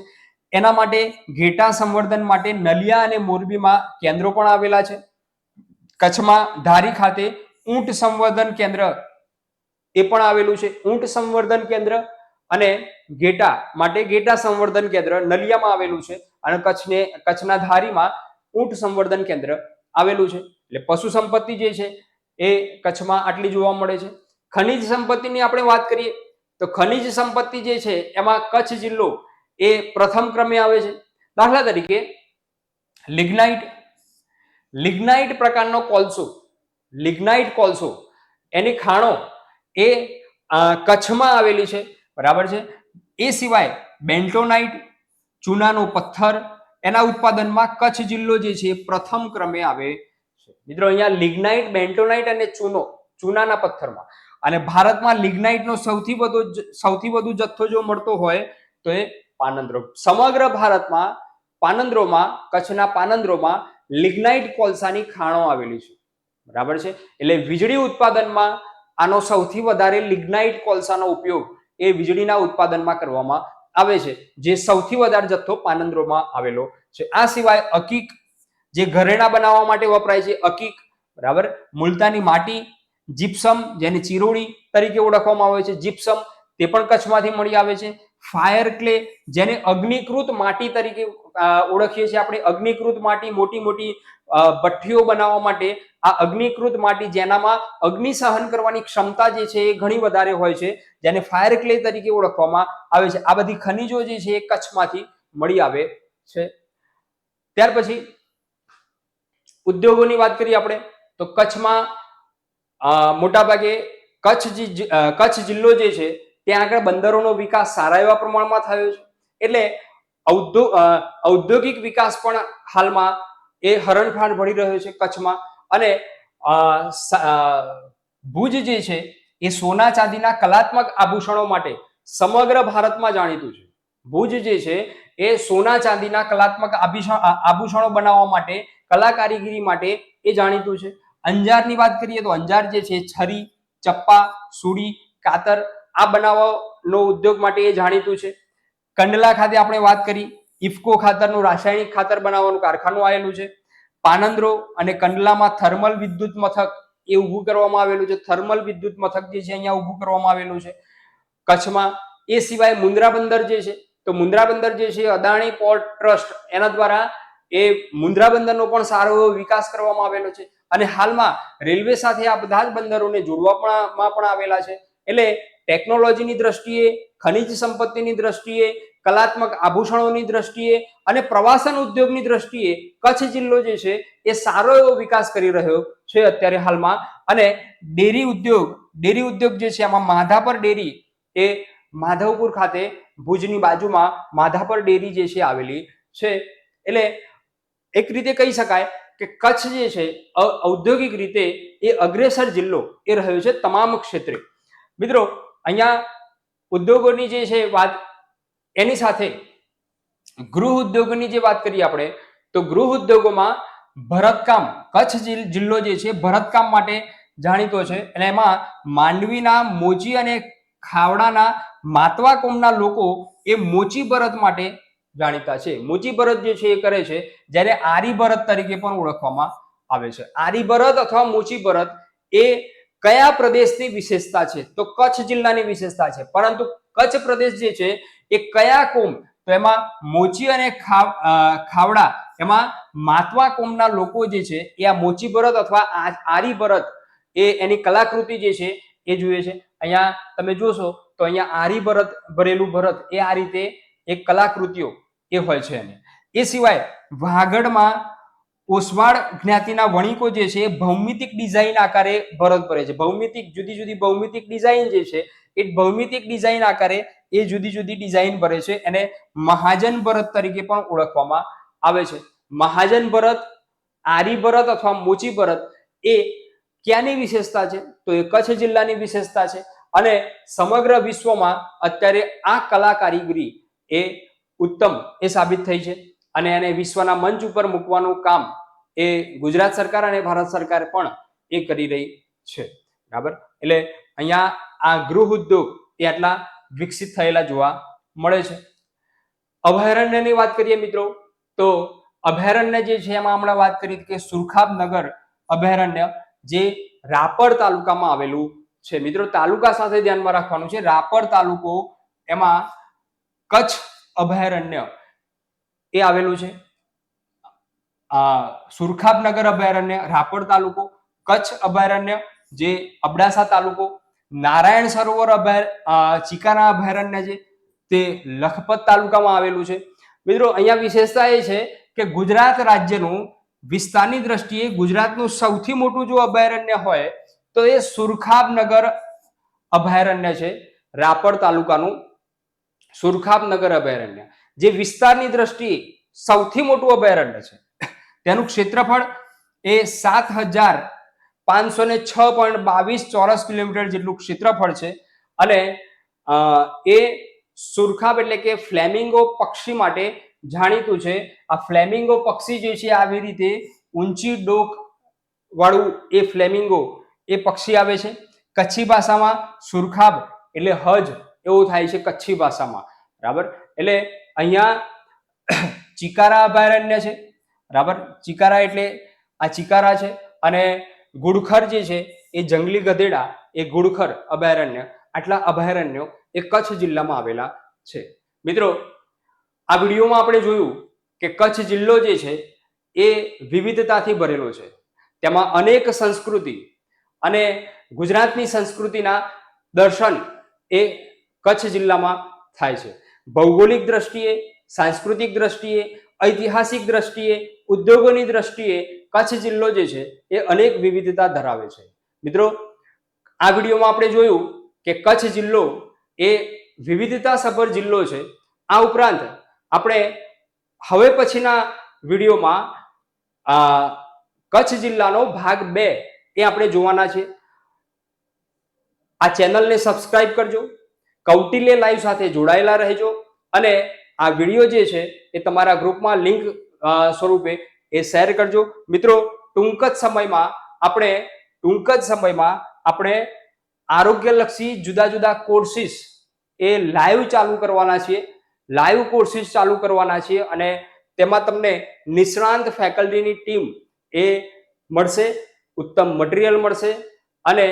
એના માટે ઘેટા સંવર્ધન માટે નલિયા અને મોરબીમાં કેન્દ્રો પણ આવેલા છે. કચ્છમાં ધારી ખાતે ઊંટ સંવર્ધન કેન્દ્ર એ પણ આવેલું છે. ઊંટ સંવર્ધન કેન્દ્ર અને ઘેટા માટે ઘેટા સંવર્ધન કેન્દ્ર નલિયામાં આવેલું છે. અને કચ્છના ધારીમાં ઊંટ સંવર્ધન કેન્દ્ર આવેલું છે. એટલે પશુ સંપત્તિ જે છે એ કચ્છમાં આટલી જોવા મળે છે. ખનિજ સંપત્તિની આપણે વાત કરીએ તો ખનિજ સંપત્તિ જે છે એમાં કચ્છ જિલ્લો એ પ્રથમ ક્રમે આવે છે. દાખલા તરીકે લિગ્નાઇટ પ્રકારનો કોલસો, એની ખાણો એ કચ્છમાં આવેલી છે, બરાબર છે. એ સિવાય બેન્ટોનાઇટ, ચૂનાનો પથ્થર, એના ઉત્પાદનમાં કચ્છ જિલ્લો જે છે પ્રથમ ક્રમે આવે છે. મિત્રો અહીંયા લિગ્નાઇટ, બેન્ટોનાઇટ અને ચૂનાના પથ્થરમાં, અને ભારતમાં લિગ્નાઇટનો સૌથી વધુ જથ્થો જો મળતો હોય તો એ પાનંદ્રો. સમગ્ર ભારતમાં પાનંદ્રોમાં, કચ્છના પાનંદ્રોમાં લિગ્નાઇટ કોલસાની ખાણો આવેલી છે, બરાબર છે. એટલે વીજળી ઉત્પાદનમાં આનો સૌથી વધારે લિગ્નાઇટ કોલસાનો ઉપયોગ એ વીજળીના ઉત્પાદનમાં કરવામાં આવે છે, જે સૌથી વધારે જથ્થો પાનંદ્રોમાં આવેલો છે. આ સિવાય અકીક, જે ઘરેણા બનાવવા માટે વપરાય છે, અકીક, બરાબર. મુલતાની માટી, જીપ્સમ, જેને ચિરોડી તરીકે ઓળખવામાં આવે છે, જીપ્સમ, તે પણ કચ્છમાંથી મળી આવે છે. ફાયર ક્લે, જેને અગ્નિકૃત માટી તરીકે ઓળખીએ છીએ આપણે. અગ્નિકૃત માટી, મોટી મોટી ભઠ્ઠીઓ બનાવવા માટે આ અગ્નિકૃત માટી, જેનામાં અગ્નિ સહન કરવાની ક્ષમતા જે છે એ ઘણી વધારે હોય છે, જેને ફાયર ક્લે તરીકે ઓળખવામાં આવે છે. આ બધી ખનિજો જે છે એ કચ્છમાંથી મળી આવે છે. ત્યાર પછી ઉદ્યોગોની વાત કરીએ આપણે તો કચ્છમાં મોટાભાગે કચ્છ જિલ્લો જે છે ત્યાં આગળ બંદરોનો વિકાસ સારા એવા પ્રમાણમાં થયો છે. એટલે ઔદ્યોગિક વિકાસ પણ હાલમાં એ હરણફાળ ભળી રહ્યો છે કચ્છમાં. અને ભુજ જે છે એ સોના ચાંદીના કલાત્મક આભૂષણો માટે સમગ્ર ભારતમાં જાણીતું છે. ભુજ જે છે એ સોના ચાંદીના કલાત્મક આભૂષણો બનાવવા માટે, કલા કારીગરી માટે એ જાણીતું છે. અંજારની વાત કરીએ તો અંજાર જે છે છરી, ચપ્પા, સુડી, કાતર આ બનાવવાનો ઉદ્યોગ માટે એ જાણીતું છે. કંડલા ખાતે આપણે વાત કરી, ઇફકો ખાતરનું રાસાયણિક ખાતર બનાવવાનું કારખાનું આવેલું છે. પાનંદ્રો અને કંડલામાં થર્મલ વિદ્યુત મથક એ ઊભું કરવામાં આવેલું છે. થર્મલ વિદ્યુત મથક જે છે અહીંયા ઊભું કરવામાં આવેલું છે કચ્છમાં. એ સિવાય મુન્દ્રા બંદર જે છે, તો મુન્દ્રા બંદર જે છે અદાણી પોર્ટ ટ્રસ્ટ એના દ્વારા એ મુન્દ્રા બંદરનો પણ સારો એવો વિકાસ કરવામાં આવેલો છે. અને હાલમાં રેલવે સાથે આ બધા જ બંદરોને જોડવામાં પણ આવેલા છે. એટલે ટેકનોલોજીની દ્રષ્ટિએ, ખનિજ સંપત્તિની દ્રષ્ટિએ, કલાત્મક આભૂષણોની દ્રષ્ટિએ અને પ્રવાસન ઉદ્યોગની દ્રષ્ટિએ કચ્છ જિલ્લો જે છે એ સારો એવો વિકાસ કરી રહ્યો છે અત્યારે હાલમાં. અને ડેરી ઉદ્યોગ જે છે આમાં માધાપર ડેરી એ માધવપુર ખાતે ભુજની બાજુમાં માધાપર ડેરી જે છે આવેલી છે. એટલે એક રીતે કહી શકાય કે કચ્છ જે છે ઔદ્યોગિક રીતે એ અગ્રેસર જિલ્લો એ રહ્યો છે તમામ ક્ષેત્રે. મિત્રો અહીંયા ઉદ્યોગોની જે છે વાત, એની સાથે ગૃહ ઉદ્યોગોની જે વાત કરીએ આપણે તો ગૃહ ઉદ્યોગોમાં ભરતકામ, કચ્છ જિલ્લો જે છે ભરતકામ માટે જાણીતો છે. અને એમાં માંડવીના મોચી અને ખાવડાના માતવા કોમના લોકો એ મોચી ભરત માટે જાણીતા છે. મોચી ભરત જે છે એ કરે છે, જ્યારે આરી ભરત તરીકે પણ ઓળખવામાં આવે છે. આરી ભરત અથવા મોચી ભરત એ કયા પ્રદેશની વિશેષતા છે? તો કચ્છ જિલ્લાની વિશેષતા છે. પરંતુ કચ્છ પ્રદેશ જે છે એ કયા કોમ? તો એમાં મોચી અને ખાવડા, એમાં માતવા કોમના લોકો જે છે એ આ મોચી ભરત અથવા આરી ભરત એ એની કલાકૃતિ જે છે એ જોઈએ છે. અહીંયા તમે જોશો તો અહીંયા આરી ભરત ભરેલું ભરત એ આ રીતે એક કલાકૃતિઓ એ હોય છે. એ સિવાય વાગડમાં ઓસવાડ જ્ઞાતિના વણિકો જે છે ભૌમિતિક ડિઝાઇન આકારે ભરત ભરે છે. ભૌમિતિક જુદી જુદી ભૌમિતિક ડિઝાઇન જે છે એ ભૌમિતિક ડિઝાઇન આકારે એ જુદી જુદી ડિઝાઇન ભરે છે. એને મહાજન ભરત તરીકે પણ ઓળખવામાં આવે છે. મહાજન ભરત, આરી ભરત અથવા મોચી ભરત એ ક્યાંની વિશેષતા છે? તો એ કચ્છ જિલ્લાની વિશેષતા છે. અને સમગ્ર વિશ્વમાં અત્યારે આ કલા કારીગરી એ ઉત્તમ એ સાબિત થઈ છે. અને એને વિશ્વના મંચ ઉપર મૂકવાનું કામ એ ગુજરાત સરકાર અને ભારત સરકાર પણ એ કરી રહી છે. બરાબર. એટલે અહીંયા આ ગૃહ ઉદ્યોગ એ આટલા વિકસિત થયેલા જોવા મળે છે. અભયારણ્યની વાત કરીએ મિત્રો તો અભયારણ્ય જે છે એમાં હમણાં વાત કરી કે સુરખાબનગર અભયારણ્ય જે રાપર તાલુકામાં આવેલું છે. મિત્રો તાલુકા સાથે ધ્યાનમાં રાખવાનું છે. રાપર તાલુકો, એમાં કચ્છ અભયારણ્ય એ આવેલું છે. સુરખાબનગર અભયારણ્ય રાપર તાલુકો, કચ્છ અભયારણ્ય જે અબડાસા તાલુકો, નારાયણ સરોવર ચિકાના અભયારણ્ય છે તે લખપત તાલુકામાં આવેલું છે. મિત્રો અહીંયા વિશેષતા એ છે કે ગુજરાત રાજ્યનું વિસ્તારની દ્રષ્ટિએ ગુજરાતનું સૌથી મોટું જો અભયારણ્ય હોય તો એ સુરખાબનગર અભયારણ્ય છે. રાપર તાલુકાનું સુરખાબનગર અભયારણ્ય જે વિસ્તારની દ્રષ્ટિએ સૌથી મોટું અભયારણ્ય છે. તેનું ક્ષેત્રફળ એ 7,506.22 ચોરસ કિલોમીટર જેટલું ક્ષેત્રફળ છે. અને એ સુરખાબ એટલે કે ફ્લેમિંગો પક્ષી માટે જાણીતું છે. આ ફ્લેમિંગો પક્ષી જે છે આવી રીતે ઊંચી ડોક વાળું એ ફ્લેમિંગો એ પક્ષી આવે છે. કચ્છી ભાષામાં સુરખાબ એટલે હજ એવું થાય છે કચ્છી ભાષામાં. બરાબર. એટલે અહીંયા ચિકારા અભયારણ્ય છે. બરાબર. ચિકારા એટલે આ ચિકારા છે. અને ગુડખર જે છે એ જંગલી ગધેડા એ ગુડખર અભયારણ્ય, આટલા અભયારણ્યો એ કચ્છ જિલ્લામાં આવેલા છે. મિત્રો, આ વિડીયોમાં આપણે જોયું કે કચ્છ જિલ્લો જે છે એ વિવિધતાથી ભરેલો છે. તેમાં અનેક સંસ્કૃતિ અને ગુજરાતની સંસ્કૃતિના દર્શન એ કચ્છ જિલ્લામાં થાય છે. ભૌગોલિક દ્રષ્ટિએ, સાંસ્કૃતિક દ્રષ્ટિએ, ઐતિહાસિક દ્રષ્ટિએ, ઉદ્યોગોની દ્રષ્ટિએ કચ્છ જિલ્લો જે છે એ અનેક વિવિધતા ધરાવે છે. મિત્રો, આ વિડીયોમાં આપણે જોયું કે કચ્છ જિલ્લો એ વિવિધતાસભર જિલ્લો છે. આ ઉપરાંત આપણે હવે પછીના વિડીયોમાં કચ્છ જિલ્લાનો ભાગ 2 એ આપણે જોવાના છે. આ ચેનલને સબસ્ક્રાઇબ કરજો, કૌટિલ્ય લાઈવ સાથે જોડાયેલા રહેજો અને આ વિડીયો જે છે એ તમારા ગ્રુપમાં લિંક સ્વરૂપે એ શેર કરજો. મિત્રો, ટૂંક જ સમયમાં આપણે આરોગ્યલક્ષી જુદા જુદા કોર્સિસ એ લાઈવ ચાલુ કરવાના છીએ. લાઈવ કોર્સિસ ચાલુ કરવાના છીએ અને તેમાં તમને નિષ્ણાંત ફેકલ્ટીની ટીમ એ મળશે, ઉત્તમ મટીરિયલ મળશે અને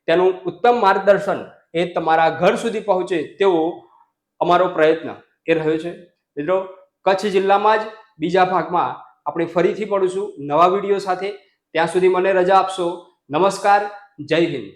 તેનું ઉત્તમ માર્ગદર્શન એ તમારા ઘર સુધી પહોંચે તેવો અમારો પ્રયત્ન એ રહ્યો છે. મિત્રો, કચ્છ જિલ્લામાં જ બીજા ભાગમાં આપણે ફરીથી મળીશું નવા વિડીયો સાથે. ત્યાં સુધી મને રજા આપશો. નમસ્કાર, જય હિન્દ.